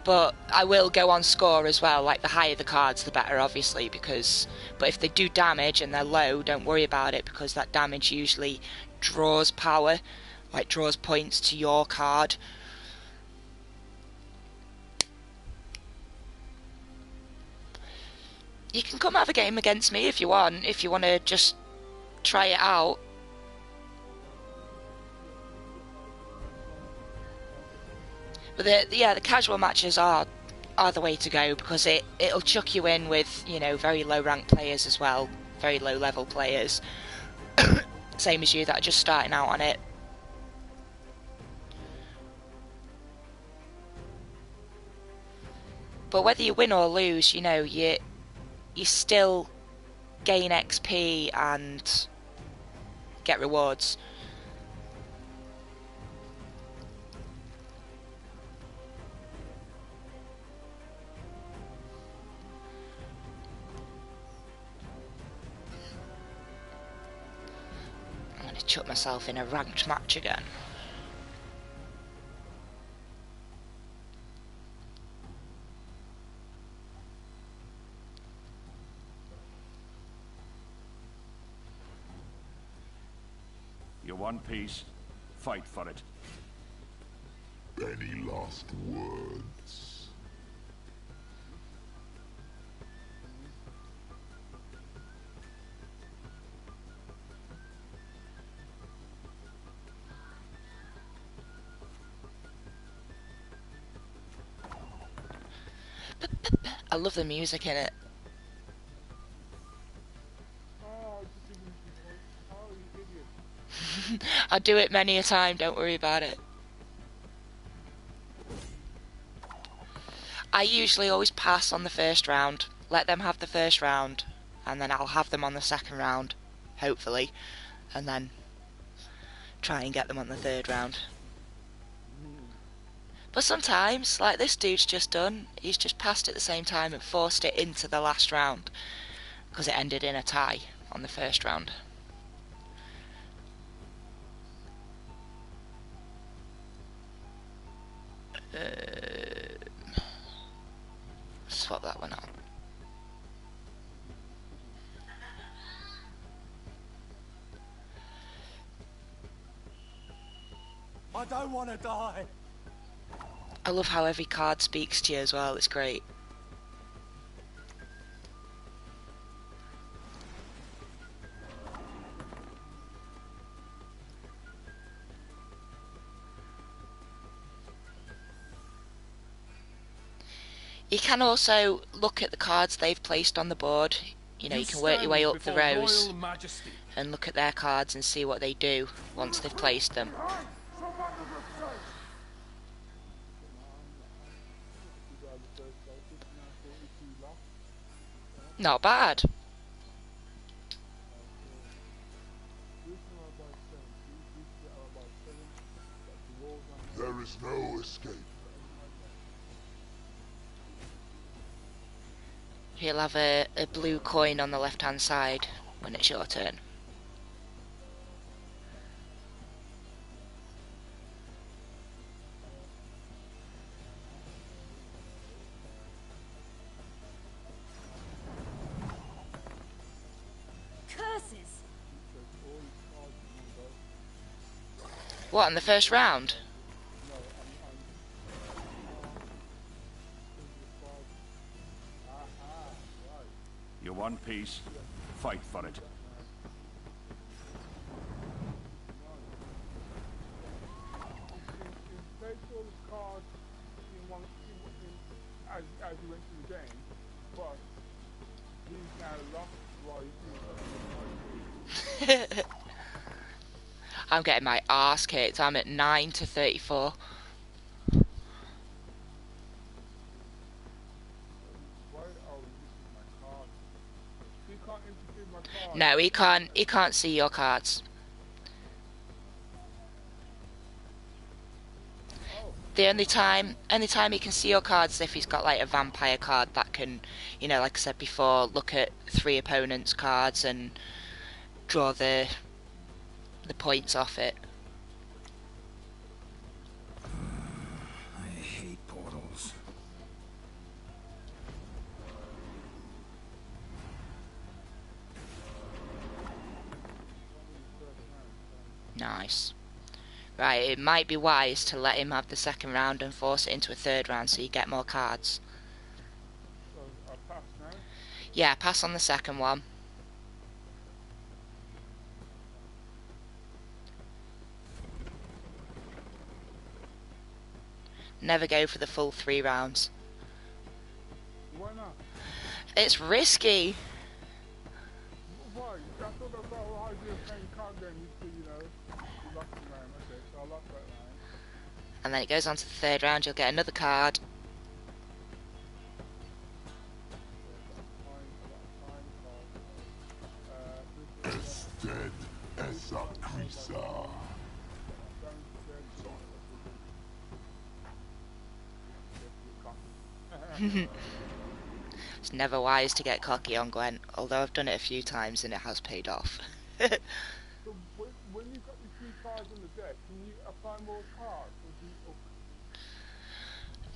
But I will go on score as well, like the higher the cards the better obviously, because but if they do damage and they're low, don't worry about it, because that damage usually draws power, like draws points to your card. You can come have a game against me if you want to just try it out. But the casual matches are the way to go, because it'll chuck you in with, you know, very low ranked players as well, very low level players, same as you that are just starting out on it. But whether you win or lose, you know, you still gain XP and get rewards. I'm going to chuck myself in a ranked match again. You want peace? Fight for it. Any last words? I love the music in it. I do it many a time, don't worry about it. I usually always pass on the first round, let them have the first round, and then I'll have them on the second round, hopefully, and then try and get them on the third round. But sometimes, like this dude's just done, he's just passed at the same time and forced it into the last round, because it ended in a tie on the first round. Swap that one out. I don't want to die. I love how every card speaks to you as well, it's great. You can also look at the cards they've placed on the board. You know, you can work your way up the rows and look at their cards and see what they do once they've placed them. Not bad. There is no escape. You'll have a blue coin on the left hand side when it's your turn. Curses! What, in the first round? You want peace? Fight for it. As you went through the game, but he's now lost while he's I'm getting my arse kicked. I'm at 9-34. No, he can't see your cards. The only time he can see your cards is if he's got like a vampire card that can, you know, like I said before, look at 3 opponents' cards and draw the points off it. I hate portals. Nice. Right, it might be wise to let him have the second round and force it into a third round so you get more cards. So I pass now. Yeah, pass on the second one. Never go for the full 3 rounds. Why not? It's risky. Why? I thought that's the whole idea of playing card game is to, you know, you lost the round. Okay, so I lost that round. And then it goes on to the third round, you'll get another card. Ested esa crisa. It's never wise to get cocky on Gwent, although I've done it a few times and it has paid off. So when you've got the 3 cards on the deck, can you apply more cards? Or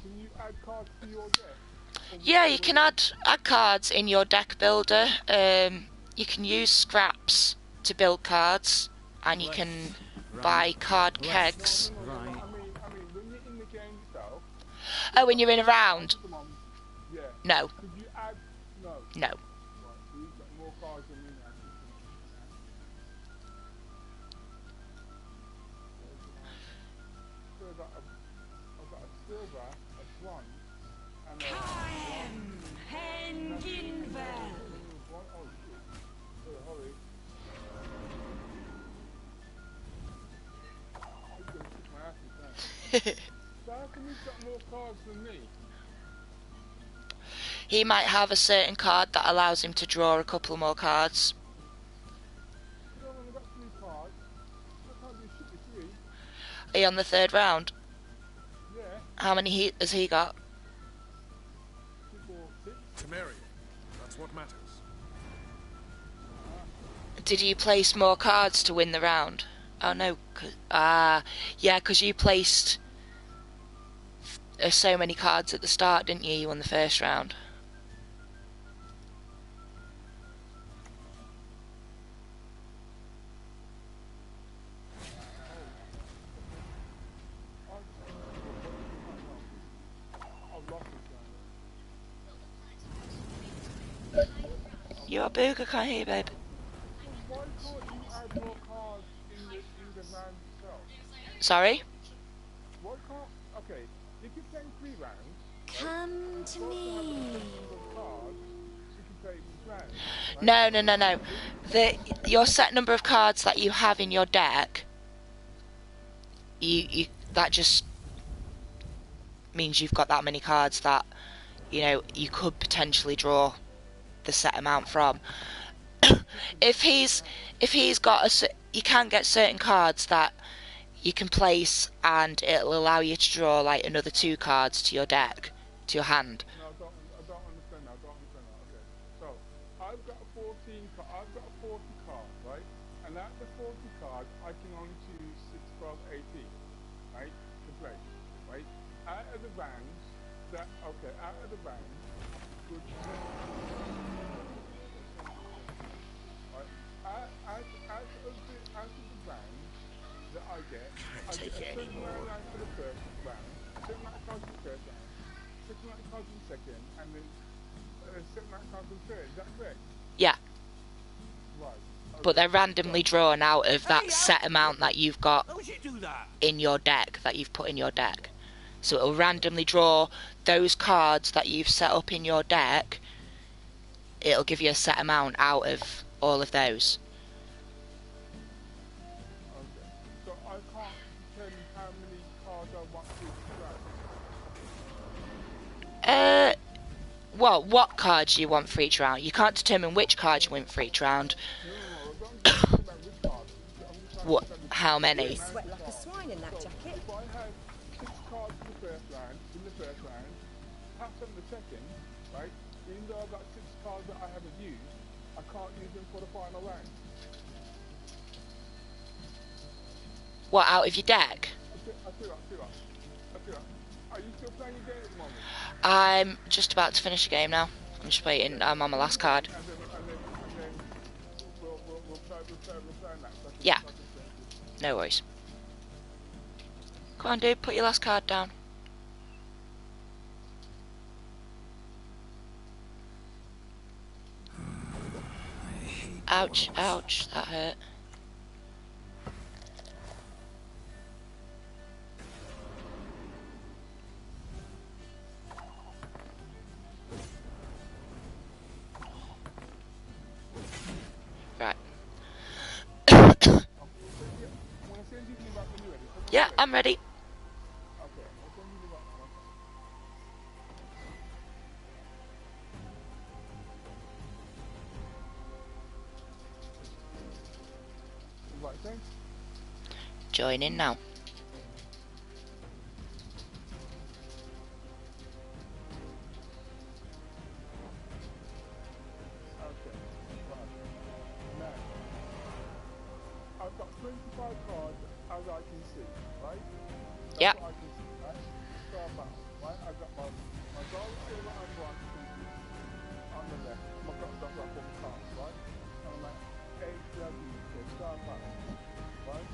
can you add cards to your deck? Yeah, you can add cards in your deck builder. You can use scraps to build cards, and you can buy card kegs. I mean, when you're in the game itself. Oh, when you're in a round? Yeah. No. Could you add? No. No. Right, so you've got more cards than me now. So I've got a silver, a bronze, and a oh shit. Hurry. I'm gonna kick my ass in time. So how come he's got more cards than me? He might have a certain card that allows him to draw a couple more cards. He's only got 3 cards. I can't do shit with 3. Are you on the third round? Yeah. How many has he got? 2, 4, 6. Temerian. That's what matters. Did you place more cards to win the round? Oh no. Yeah, because you placed so many cards at the start, didn't you? You won the first round. You are Boog, I can't hear you, babe. Why can't you add more cards in the round itself? Sorry? Why can't... Okay, if you're playing 3 rounds... Come to me. No. Your set number of cards that you have in your deck, that just means you've got that many cards that, you know, you could potentially draw the set amount from. if he's got you can get certain cards that you can place and it'll allow you to draw like another 2 cards to your deck, to your hand. No, I don't understand that. Okay. So, I've got 40 cards, right? And out of the 40 cards, I can only choose 6, 12, 18, right? To play, right? Out of the rounds, good. Right? Out of the rounds that I get a certain amount for the first round, a certain amount of cards for the first round, a certain amount of cards for the second, and then a certain amount of cards for the third. Is that correct? Yeah. Right. Okay. But they're randomly drawn out of that set amount that you've got in your deck, that you've put in your deck. So it'll randomly draw those cards that you've set up in your deck. It'll give you a set amount out of all of those. Okay. So I can't determine how many cards I want to round. Well, what cards you want for each round? You can't determine which cards you want for each round. No, I'm not talking about which cards. What? How many? Sweat like a swine in that jacket. If I have 6 cards in the first round, pass on the second, right? Even though I've got 6 cards that I haven't used, I can't use them for the final round. What, out of your deck? I feel that. Are you still playing your game at the moment? I'm just about to finish the game now. I'm just waiting. I'm on my last card. And then we'll play that. Yeah. no worries. Come on, dude, put your last card down. Ouch, ouch, that hurt. Right. Yeah, I'm ready. Join in now. I've got 25 cards as I can see, right? Yep. What I can see, right? So right? I've got my gold, silver, and bronze pieces on the left. I've got 4 cards, right? And I'm like, A, W, so start out, right?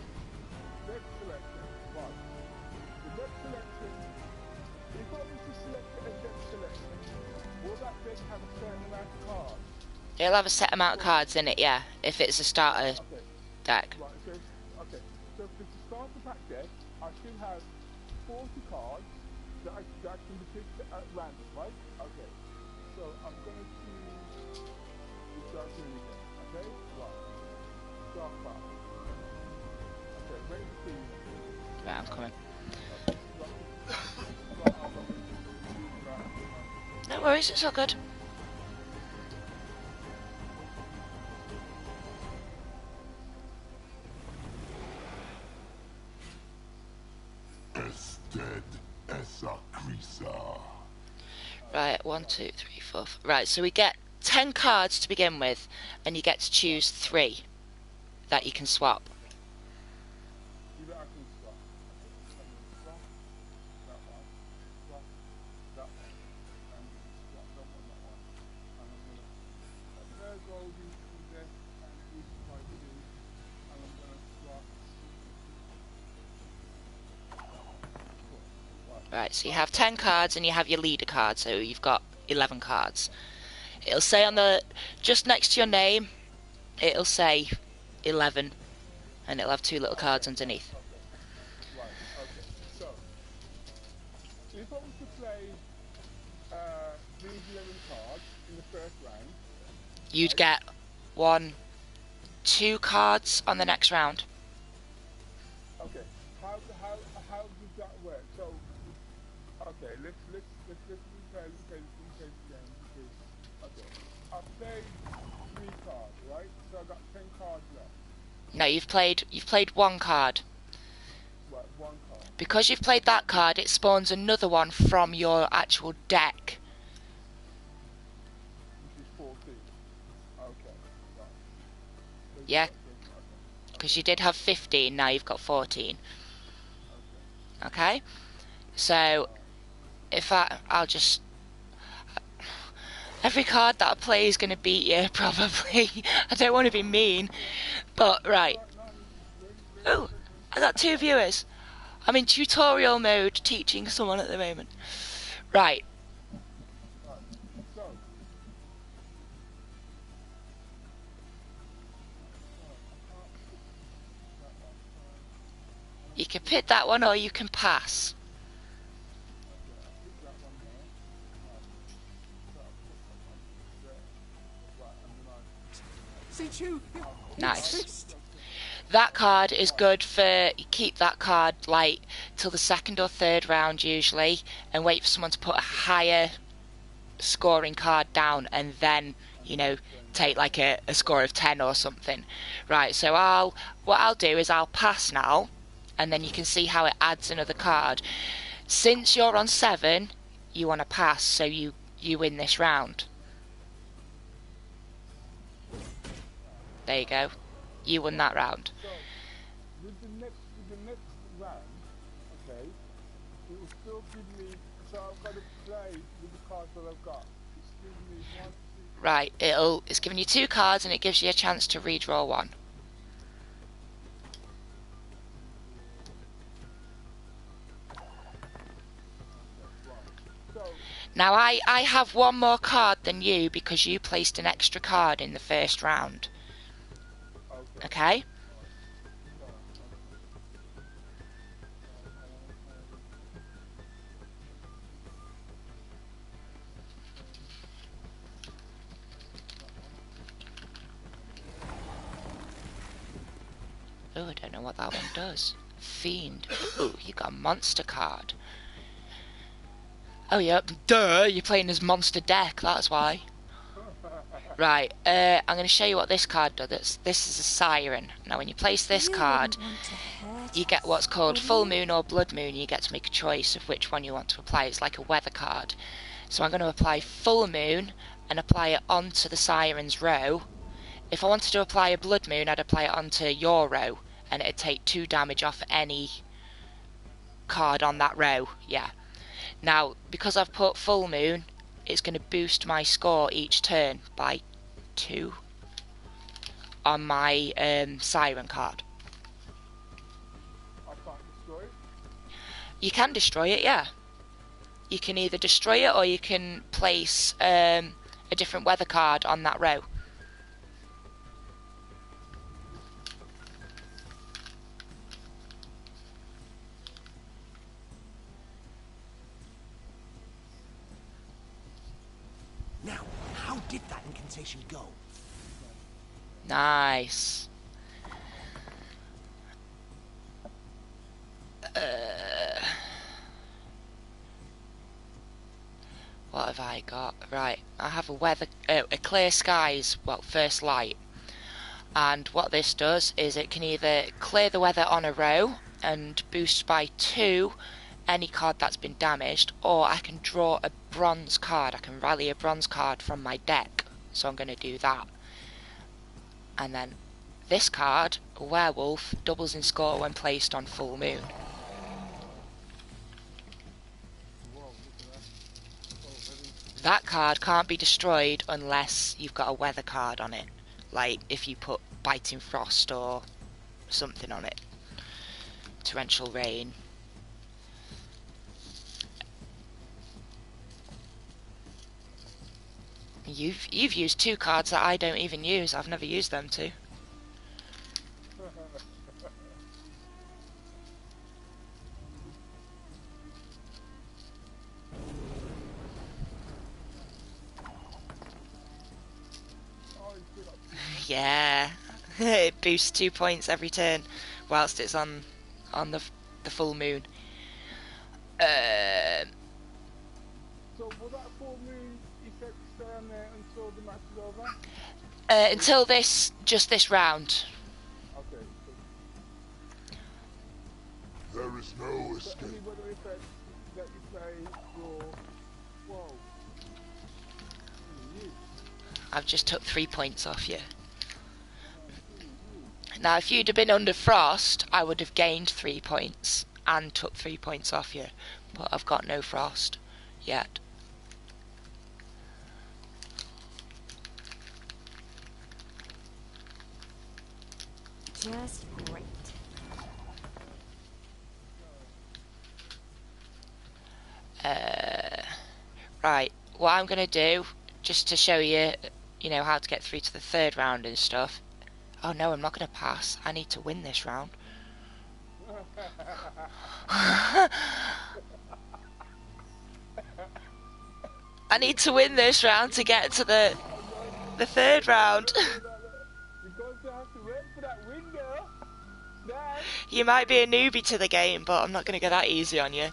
Deck selection, right? The deck selection, if I was to select it as deck selection, will that deck have a certain amount of cards? It'll have a set amount of cards in it, yeah, if it's a starter deck. Right, so, okay, so for the starter pack deck, I should have 40 cards that can be picked at random, right? Okay, so I'm going to choose the start unit deck, okay? Right, start pack. Okay, ready to see. Right, I'm coming. No worries, it's all good. Right, 1, 2, 3, 4. Right, so we get 10 cards to begin with, and you get to choose 3 that you can swap. Right, so you have 10 cards and you have your leader card, so you've got 11 cards. It'll say on the, just next to your name, it'll say 11, and it'll have 2 little cards underneath. Right, okay, so, if I was to play these 11 cards in the first round, You'd get 1, 2 cards on the next round. Okay, how does that work? So, okay, let's play the game because, okay, I've played 3 cards, right? So I've got 10 cards left. No, you've played 1 card. Right, 1 card. Because you've played that card, it spawns another one from your actual deck. Which is 14. Okay, right. So Yeah, because you did have 15, now you've got 14. Okay? So, if I'll just... Every card that I play is going to beat you, probably. I don't want to be mean, but right. Oh, I got 2 viewers. I'm in tutorial mode, teaching someone at the moment. Right. You can pick that one or you can pass. Nice. That card is good for, you keep that card like till the 2nd or 3rd round usually, and wait for someone to put a higher scoring card down, and then, you know, take like a score of 10 or something. Right, so what I'll do is I'll pass now, and then you can see how it adds another card. Since you're on 7, you want to pass, so you win this round. There you go. You won that round. So, with the next round, okay, it will still give me, so I've got to play with the cards that I've got. It's giving me 1, 2... Right, it's giving you 2 cards and it gives you a chance to redraw 1. Now I have one more card than you because you placed an extra card in the first round. Okay? Oh, I don't know what that one does. Fiend. Ooh, you got a monster card. Oh, yep. Duh, you're playing as monster deck, that's why. Right, I'm going to show you what this card does. This is a siren. Now, when you place this card, you get what's called full moon or blood moon. You get to make a choice of which one you want to apply. It's like a weather card. So I'm going to apply full moon and apply it onto the siren's row. If I wanted to apply a blood moon, I'd apply it onto your row, and it'd take 2 damage off any card on that row. Yeah. Now, because I've put full moon, it's going to boost my score each turn by 2 on my siren card. I can't destroy it. You can destroy it, yeah. You can either destroy it or you can place a different weather card on that row. Now, how did that incantation go? Nice. What have I got? Right, I have a clear skies, well, first light. And what this does is it can either clear the weather on a row and boost by 2 any card that's been damaged, or I can draw a bronze card. I can rally a bronze card from my deck, so I'm going to do that. And then this card, a werewolf, doubles in score when placed on full moon. That card can't be destroyed unless you've got a weather card on it, like if you put Biting Frost or something on it. Torrential Rain. You've used 2 cards that I don't even use. I've never used them too. Yeah, it boosts 2 points every turn whilst it's on the full moon. So will that full moon effect stay on there until the match is over? Until just this round. Okay. There is no escape. So any weather effect that you play will... Whoa. I've just took 3 points off you. Now, if you'd have been under frost, I would have gained 3 points and took 3 points off you. But I've got no frost yet. Just great. Right, what I'm going to do, just to show you, how to get through to the 3rd round and stuff. Oh no, I'm not going to pass. I need to win this round. I need to win this round to get to the 3rd round. You might be a newbie to the game, but I'm not going to go that easy on you.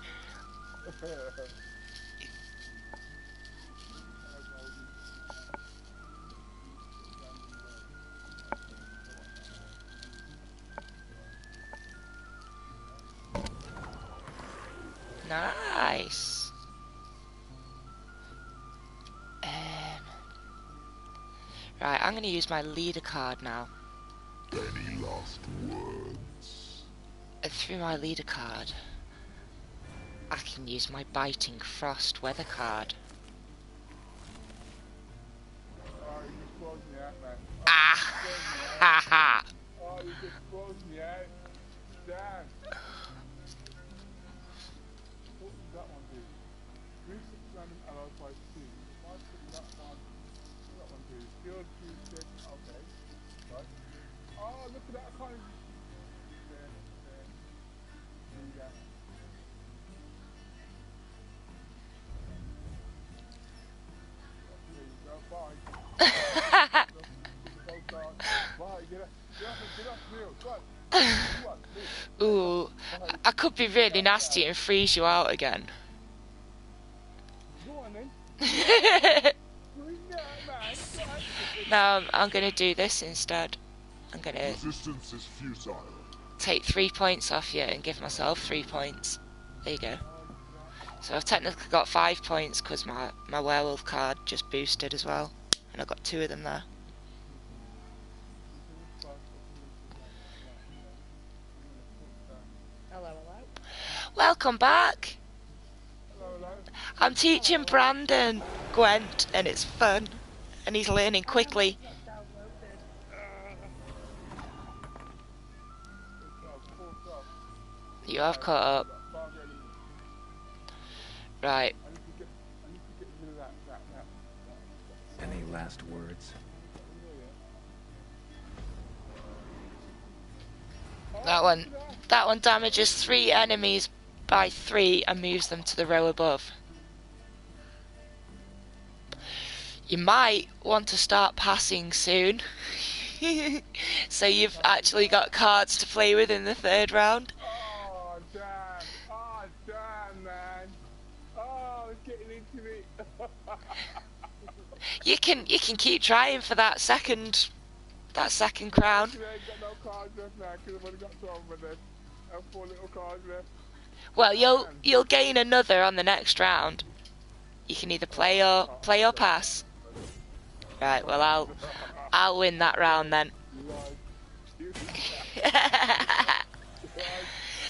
Nice. Right, I'm going to use my leader card now. Any last words? And through my leader card, I can use my Biting Frost weather card. Oh, you just closed me out, man. Ha ha! Oh, you just closed me out. Damn. What does that one do? 3 6 random allies look at that, I can't. There. Do that. There you go, bye. Bye, get up, Neil. Go on. Ooh, I could be really nasty and freeze you out again. Go on then. No, I'm gonna do this instead. I'm gonna Resistance is futile. take 3 points off you and give myself 3 points. There you go. So I've technically got 5 points because my werewolf card just boosted as well. And I've got 2 of them there. Hello. Welcome back! I'm teaching Brandon Gwent and it's fun. And he's learning quickly. You have caught up. Right. Any last words? That one damages 3 enemies by 3 and moves them to the row above. You might want to start passing soon. So you've actually got cards to play with in the 3rd round. Oh damn, man. Oh, it's getting into me. You can keep trying for that second crown. I ain't got no cards left now because I've only got 12 of them. I have 4 little cards left. Well, you'll gain another on the next round. You can either play or pass. Right. Well, I'll win that round then.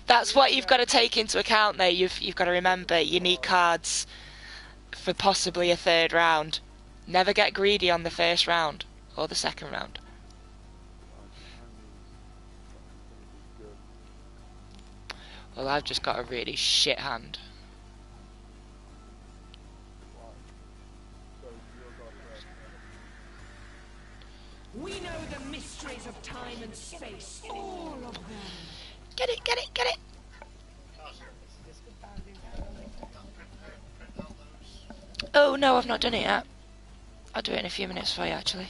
That's what you've got to take into account there. You've got to remember you need cards for possibly a 3rd round. Never get greedy on the 1st round or the 2nd round. Well, I've just got a really shit hand. We know the mysteries of time and space, all of them. Get it. Oh no, I've not done it yet. I'll do it in a few minutes for you, actually.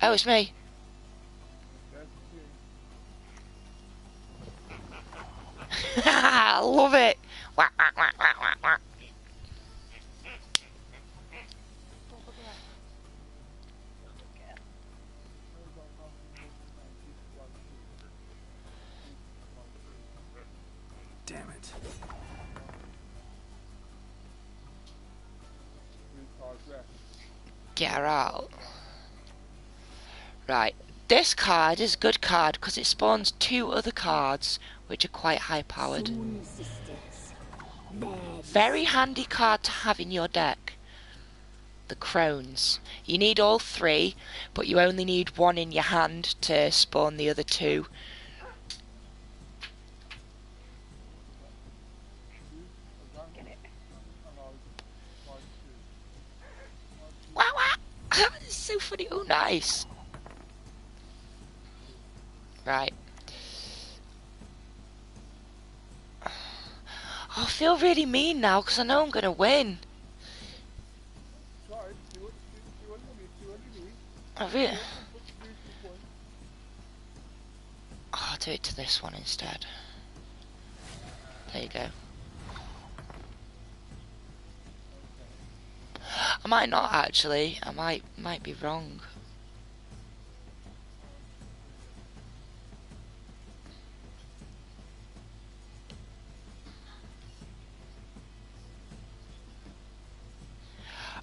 Oh, it's me. I love it. Whack, whack, whack, whack, whack, whack. Damn it. Get her out. Right. This card is a good card because it spawns 2 other cards which are quite high powered. Very handy card to have in your deck. The crones. You need all 3, but you only need 1 in your hand to spawn the other 2. Wow, wow. It's so funny. Oh, nice. Right. I feel really mean now because I know I'm going to win. I really... I'll do it to this one instead. There you go. I might not actually. I might be wrong.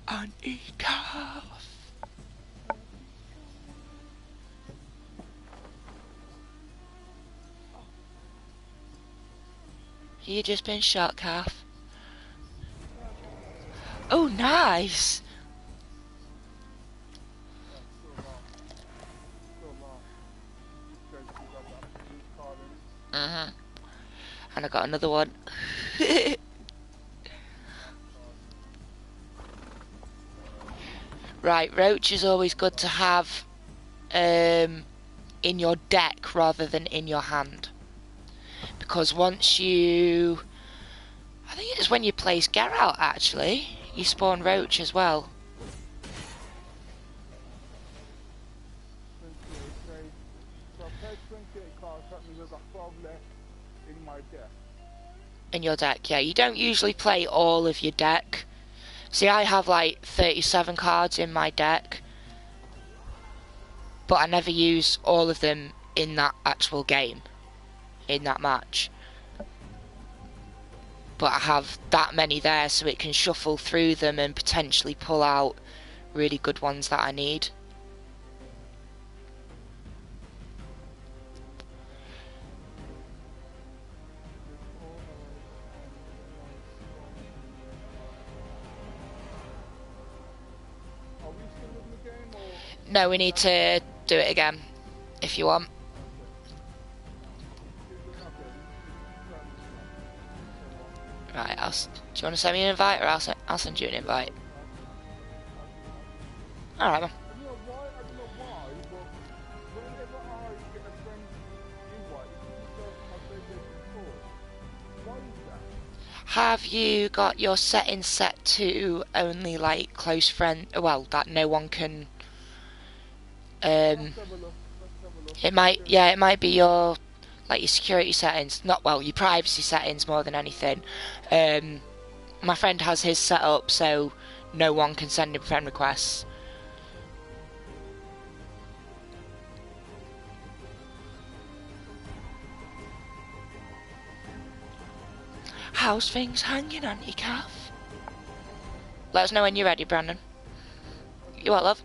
An e-calf. You just been shot, calf. Oh, nice. And I got another one. Right, roach is always good to have in your deck rather than in your hand. Because once you... I think it's when you place Geralt, actually. You spawn roach as well. So I've played 28 cards, that means I've got 12 left in my deck. In your deck, yeah. You don't usually play all of your deck. See, I have like 37 cards in my deck. But I never use all of them in that actual game. In that match. But I have that many there so it can shuffle through them and potentially pull out really good ones that I need. No, we need to do it again, if you want. Right, do you want to send me an invite, or I'll send you an invite? Alright, man. I don't know why, but whenever I get a friend invite, it goes to my PlayStation 4. Why is that? Have you got your settings set to only like close friend? Well, that no one can. It might be your like your security settings, not well your privacy settings more than anything. My friend has his set up so no one can send him friend requests. How's things hanging on you, calf? Let us know when you're ready, Brandon. You what, love?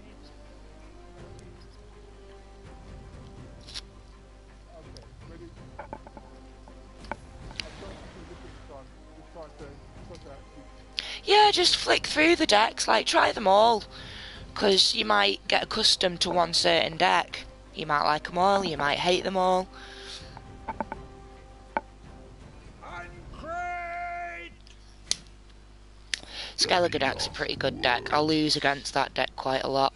Yeah, just flick through the decks, like try them all. Because you might get accustomed to one certain deck. You might like them all, you might hate them all. Skellige deck's a pretty good deck. I'll lose against that deck quite a lot.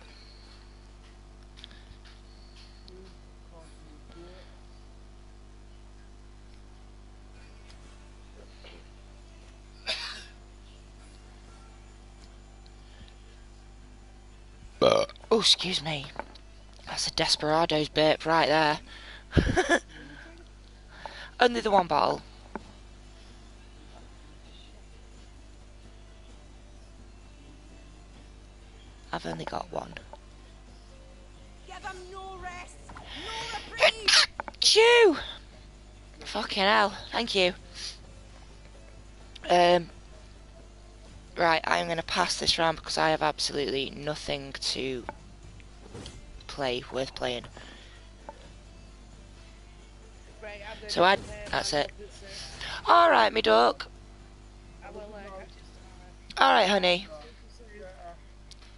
Oh, excuse me. That's a Desperado's burp right there. Only the one bottle. I've only got one. Give them no rest, no reprieve. Chew! Fucking hell, thank you. Right, I'm going to pass this round because I have absolutely nothing to play worth playing. So that's it. Alright, me duck. Alright, honey.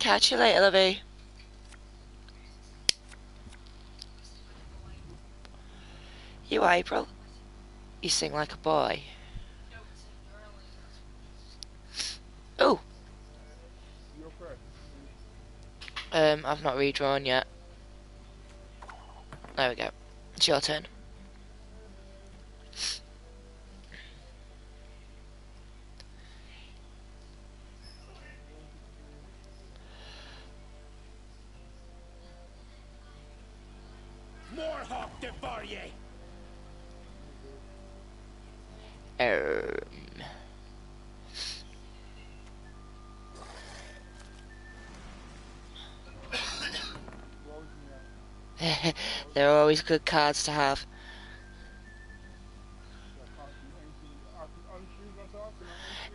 Catch you later, lovey. You April? You sing like a boy. Oh. I've not redrawn yet. There we go. It's your turn. More hawk devour ye! They're always good cards to have.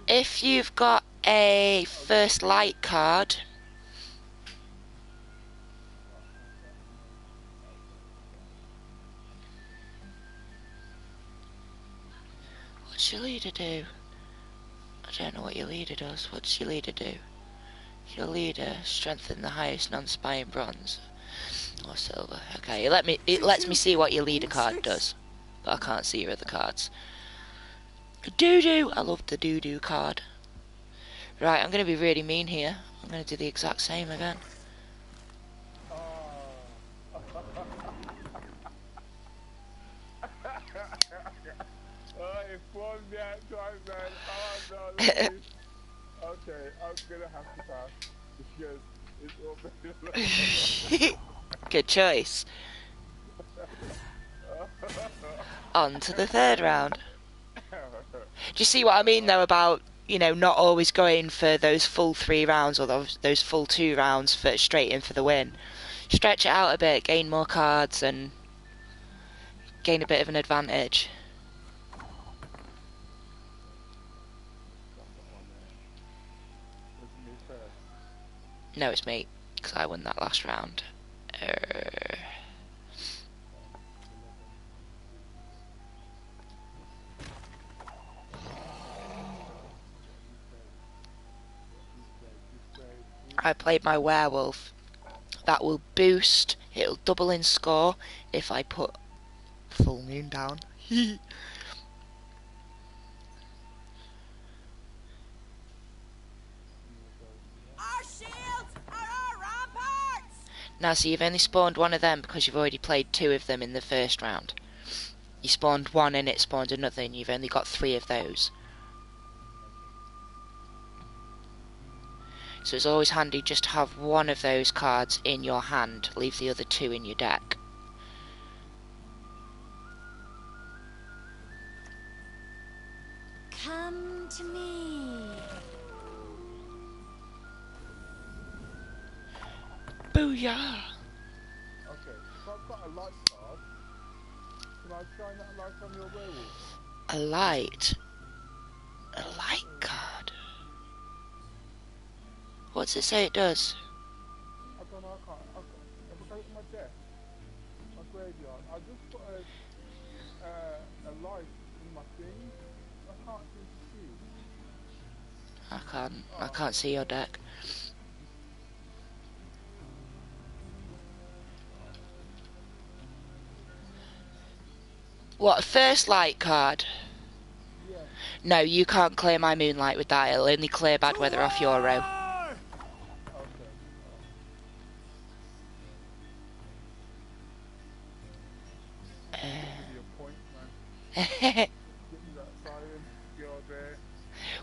If you've got a first light card, what's your leader do? I don't know what your leader does. What's your leader do? Your leader strengthen the highest non-spying bronze or silver. Okay, it lets me see what your leader card does, but I can't see your other cards. Doo-doo! I love the doo-doo card. Right, I'm going to be really mean here. I'm going to do the exact same again. from the outside, man. Oh no, please. Okay, I'm gonna have to pass because it's all. Good choice. On to the third round. Do you see what I mean though about, you know, not always going for those full 3 rounds or those full 2 rounds for straight in for the win? Stretch it out a bit, gain more cards and gain a bit of an advantage. No, it's me, because I won that last round. I played my werewolf. That will boost, it'll double in score if I put full moon down. Our shields are our ramparts! Now, so you've only spawned one of them because you've already played 2 of them in the first round. You spawned one and it spawned another and you've only got 3 of those. So it's always handy just to have one of those cards in your hand, leave the other 2 in your deck. Come to me. Booyah! Okay, so I've got a light card. Can I shine that light on your werewolf? A light? A light card? What's it say it does? I don't know, I can't. If I go to my desk, my graveyard, I just put a light in my thing. I can't seem to see. I can't see your deck. What, first light card? Yeah. No, you can't clear my moonlight with that. It'll only clear bad weather off your row.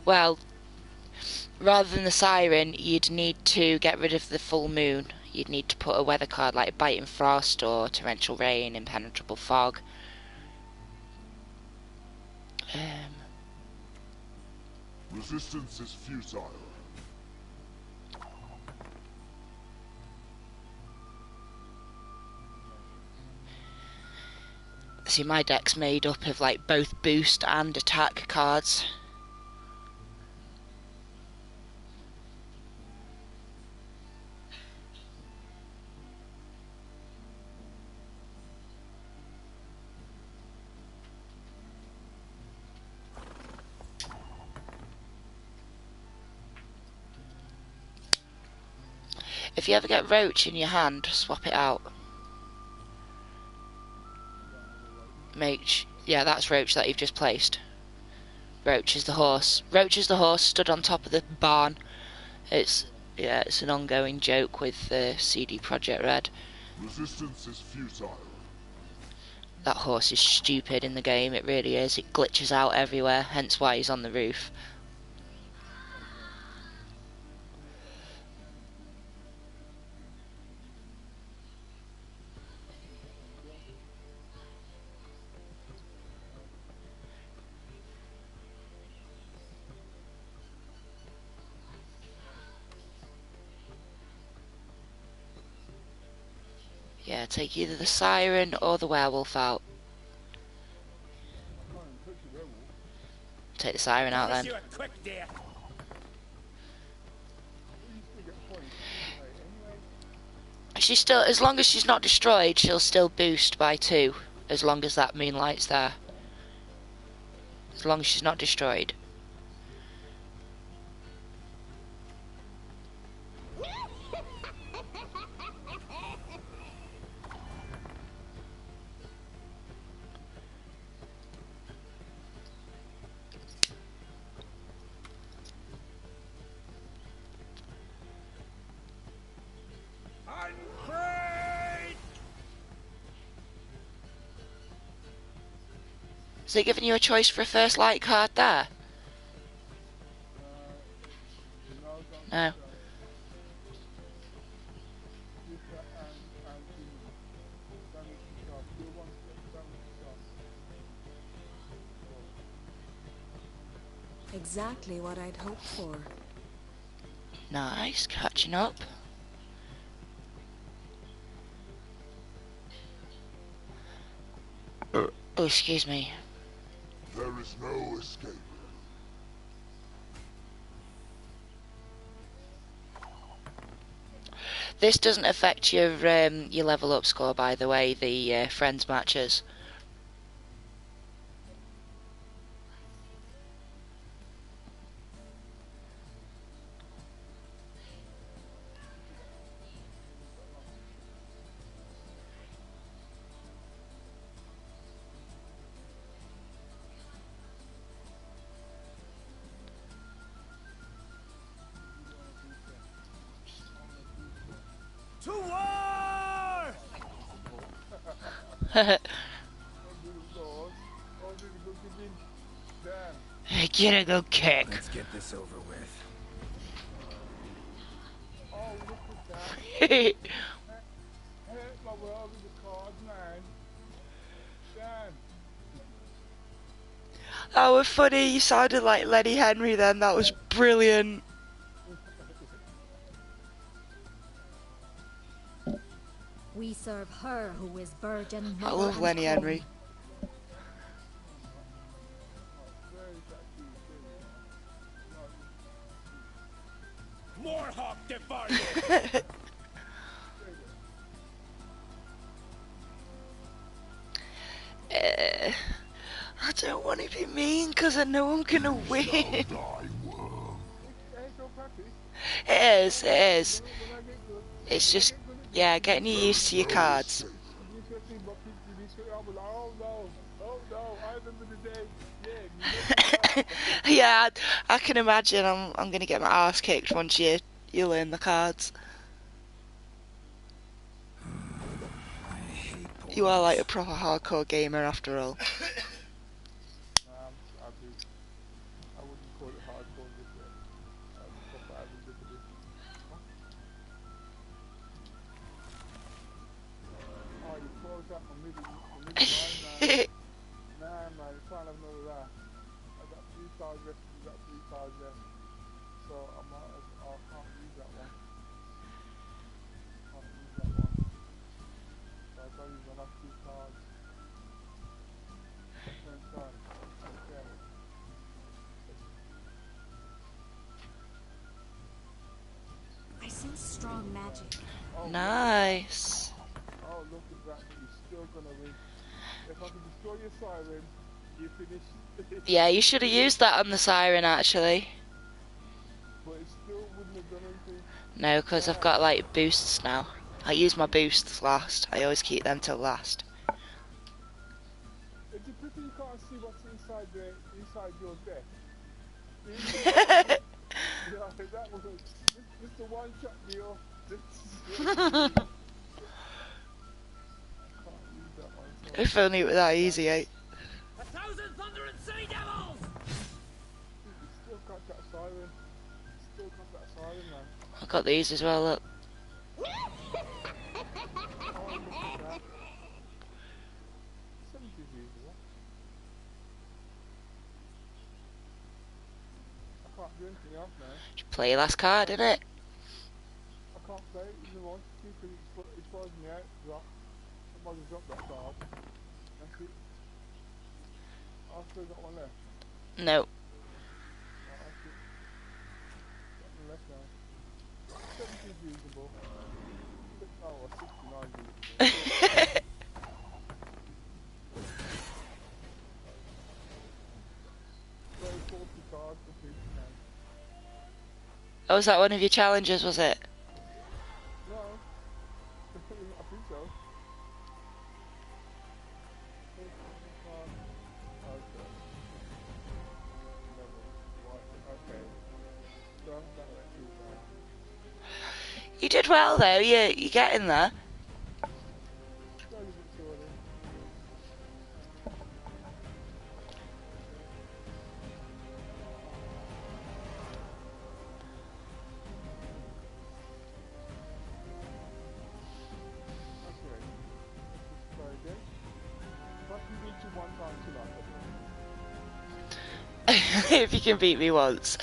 Well, rather than the siren, you'd need to get rid of the full moon. You'd need to put a weather card like biting frost or torrential rain, impenetrable fog. Resistance is futile. See, my deck's made up of like both boost and attack cards. If you ever get Roach in your hand, swap it out. Yeah, that's Roach that you've just placed. Roach is the horse. Roach is the horse stood on top of the barn. It's an ongoing joke with CD Projekt Red. Resistance is futile. That horse is stupid in the game, it really is. It glitches out everywhere, hence why he's on the roof. Yeah, take either the siren or the werewolf out. Take the siren out then. She's still, as long as she's not destroyed, she'll still boost by 2, as long as that moonlight's there. As long as she's not destroyed. Is it giving you a choice for a first light card there? No. Exactly what I'd hoped for. Nice, catching up. Oh, excuse me. There is no escape. This doesn't affect your level up score, by the way, the friends matches. To war! Get a good kick. Let's get this over with. Oh, look at that. Hurt my world with the card, man. Damn. That was funny. You sounded like Lenny Henry then. That was brilliant. We serve her who is virgin, I mother, love and Lenny queen. Henry. More hawk departed! I don't want to be mean because I know I'm gonna win. It is, it is. It's just, yeah, getting you used to your cards. Yeah, I can imagine. I'm gonna get my ass kicked once you learn the cards. You are like a proper hardcore gamer after all. I wouldn't call it hardcore just yet. Proper average definition. Oh, you closed up my middle line, man. Nah, man, you can't have none of that. I got 3 cards left, you got 3 cards left. So I can't use that one. Can't use that one. So I've got to use my last 2 cards. Same time. Okay. I sense strong magic. Nice. Oh, look at that. You're still gonna win. If I can destroy your siren, you finish. Yeah, you should have used that on the siren actually. But it still wouldn't have done anything. No, because I've got like boosts now. I use my boosts last. I always keep them till last. It's a pity you can't see what's inside your deck. Yeah, that was just a one-shot deal. If only it were that easy, eh? 1,000 thunder and sea devils! You still got that siren. Still got that siren, man. I got these as well, look. Oh, look at that. 70's usable. I can't do anything else now. Just play your last card, innit? I can't play it if I want to because it's frozen me out. Drop. I might as well drop that card. That's it. I've still got one left. No. That's it. Got one left now. 70's usable. Oh, 69 usable. Play 40 cards complete now. Oh, was that one of your challenges, was it? No. I think so. You did well though, you're getting there. If you can beat me once.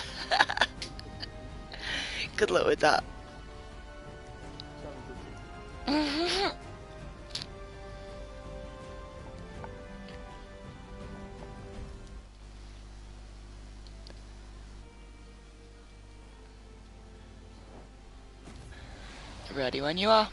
Good luck with that. Ready when you are.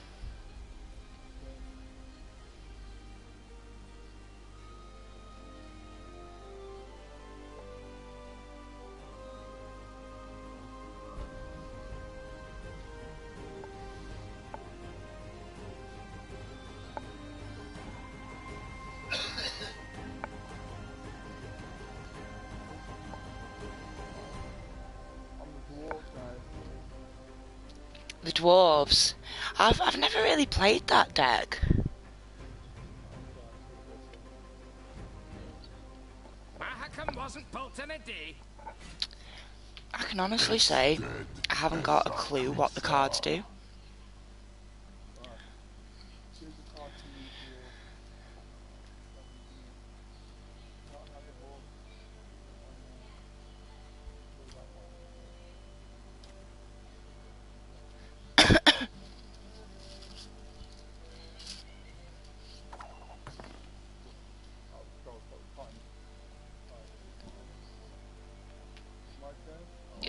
The dwarves. I've never really played that deck. Mahakam wasn't built in a day. I can honestly say I haven't got a clue what the cards do.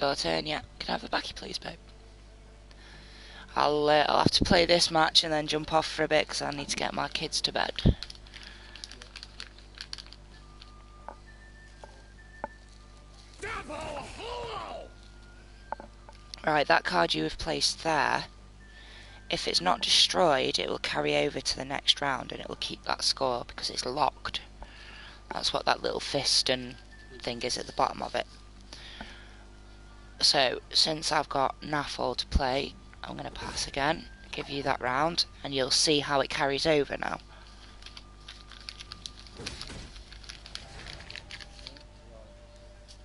Your turn, yeah. Can I have the backy please, babe? I'll have to play this match and then jump off for a bit because I need to get my kids to bed. Right, that card you have placed there, if it's not destroyed, it will carry over to the next round and it will keep that score because it's locked. That's what that little fist and thing is at the bottom of it. So, since I've got Naffle to play, I'm going to pass again, give you that round, and you'll see how it carries over now.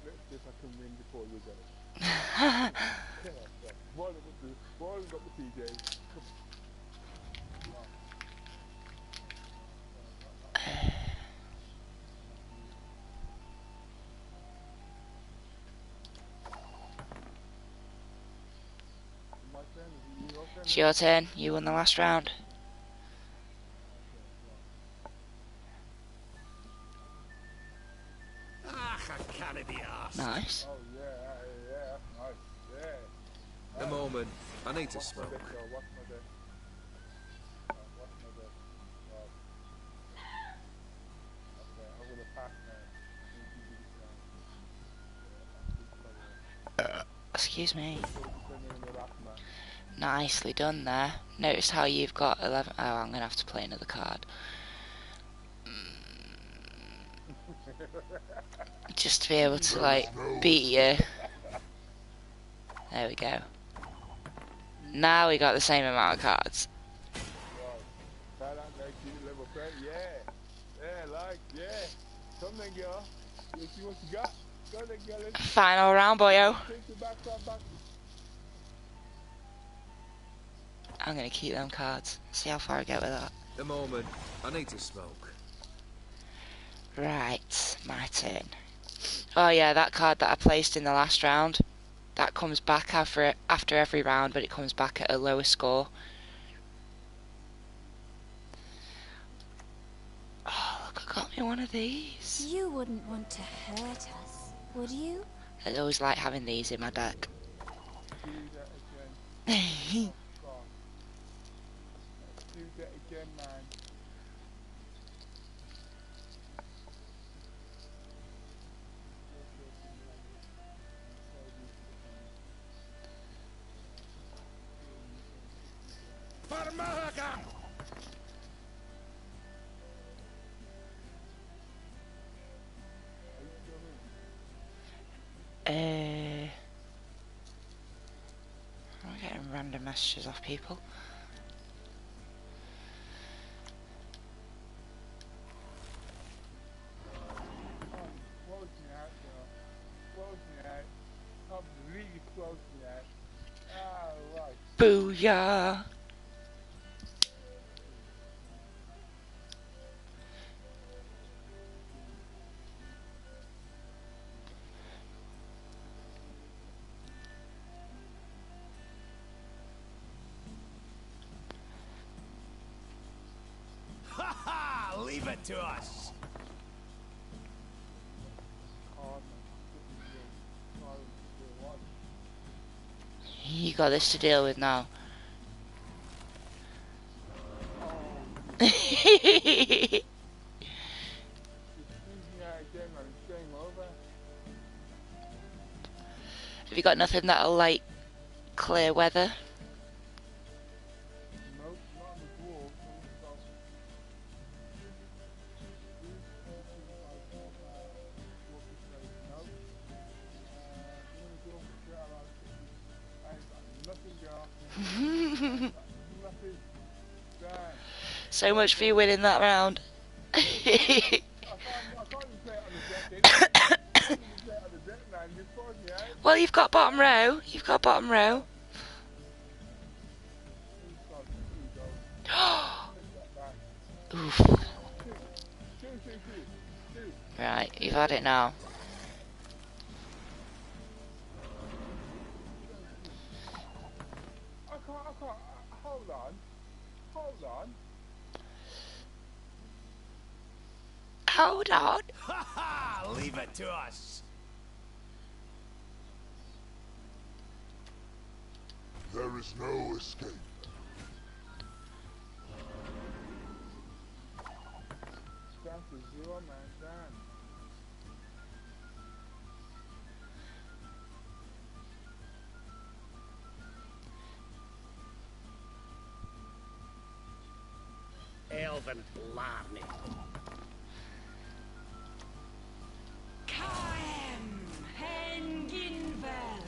Let's see if I can win before you get it. One up the TJ. It's your turn, you won the last round. Nice. Oh yeah, that's nice. Yeah. A moment. I need to smoke. Watch my deck. Okay, I'm gonna pass now. Excuse me. Nicely done there. Notice how you've got 11. Oh, I'm going to have to play another card. Just to be able to, like, beat you. There we go. Now we got the same amount of cards. Final round, boyo. I'm going to keep them cards. See how far I get with that. A moment. I need to smoke. Right, my turn. Oh yeah, that card that I placed in the last round, that comes back after every round, but it comes back at a lower score. Oh, look, I got me one of these. You wouldn't want to hurt us, would you? I always like having these in my deck. Do that again, man. For Mahakam! I'm getting random messages off people. Booyah! Ha ha! Leave it to us. You got this to deal with now. Have you got nothing that'll like clear weather? So much for you winning that round. Well, you've got bottom row. You've got bottom row. Oof. Right, you've had it now. I can't, hold on. Hold on. Ha ha! Leave it to us. There is no escape. Down to 0, man, down. Elven Blarney. Kaem Henginvel.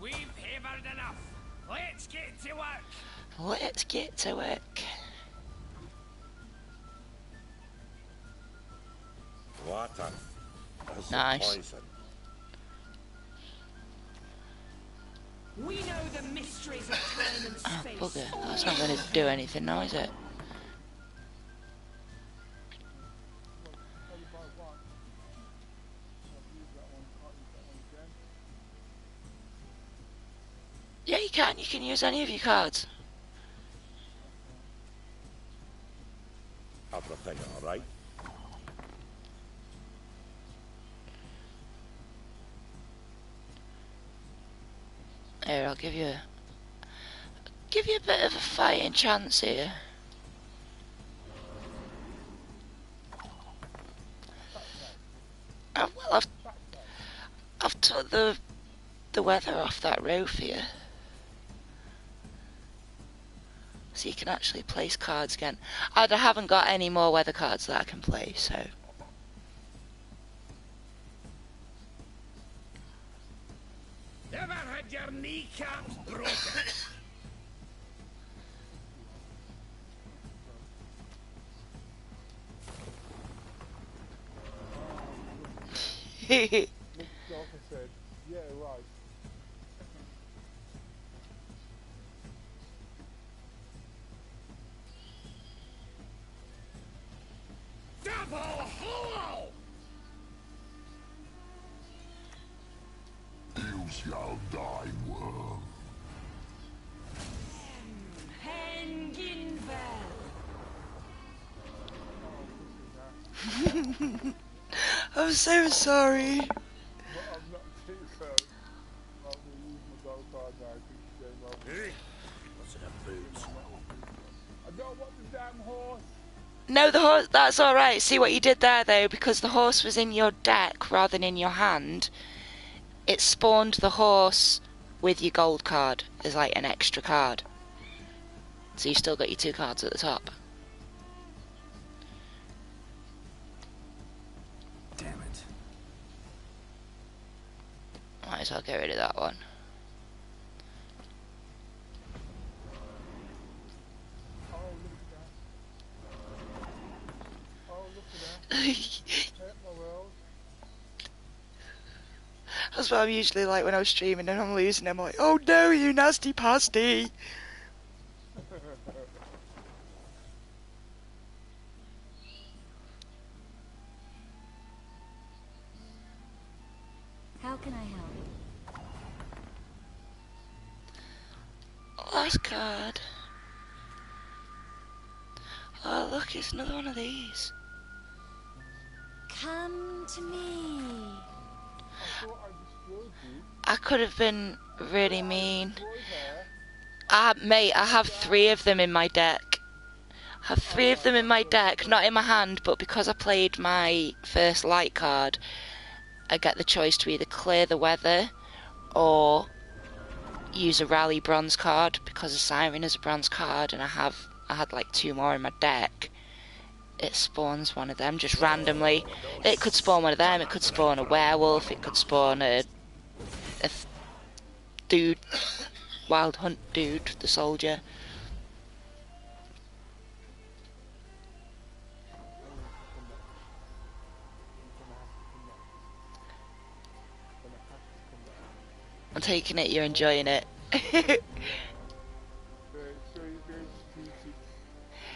We've hammered enough. Let's get to work. Let's get to work. Water. That's Nice. poison. We know the mysteries of time and Oh, space. bugger. That's not going to do anything now, is it? Yeah, you can. You can use any of your cards. Everything all right? Here, I'll give you a bit of a fighting chance here. Oh, well, I've took the weather off that row for you, so you can actually place cards again. I haven't got any more weather cards that I can play, so. Never had your kneecaps broken. Mr. said, yeah, right. Double hollow! You shall die, worm. Henginvel. I'm so sorry. But I'm not too close. I'm going to use my gold card now to game over. What's in the boots? I don't want the damn horse. No, the horse, that's alright. See what you did there, though? Because the horse was in your deck rather than in your hand. It spawned the horse with your gold card as like an extra card. So you've still got your 2 cards at the top. Damn it. Might as well get rid of that one. Oh, look at that. Oh, my world. That's what I'm usually like when I'm streaming and I'm losing. I'm like, oh no, you nasty pasty. How can I help? Last card. Oh look, it's another one of these. Come to me. I thought I destroyed you. I could have been really mean. Destroyed her. Mate, I have 3 of them in my deck. I have 3 of them in my deck, not in my hand, but because I played my first light card, I get the choice to either clear the weather or use a rally bronze card, because a siren is a bronze card and I had like 2 more in my deck. It spawns one of them just randomly. It could spawn one of them, it could spawn a werewolf, it could spawn a dude, wild hunt dude, the soldier. I'm taking it, you're enjoying it.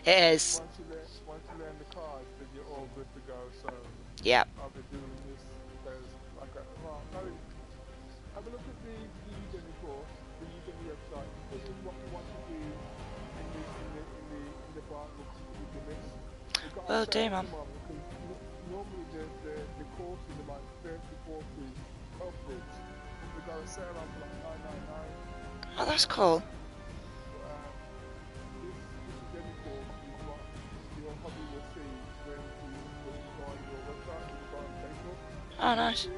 It is. Once you learn the cards, then you're all good to go. So yep. I'll be doing this. There's like well, have a look at the Udemy course, the Udemy website. This is what you want to do in the bar books with the list. Well, do, man. Normally the course is about 30, 40 upwards. We got a sale on for like $9.99. Oh, that's cool. Oh, nice.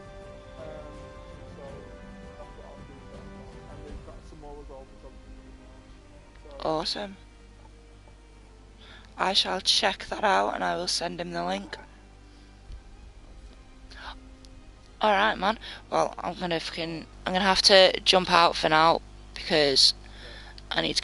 Awesome. I shall check that out and I will send him the link. Alright, man. Well, I'm gonna have to jump out for now because I need to get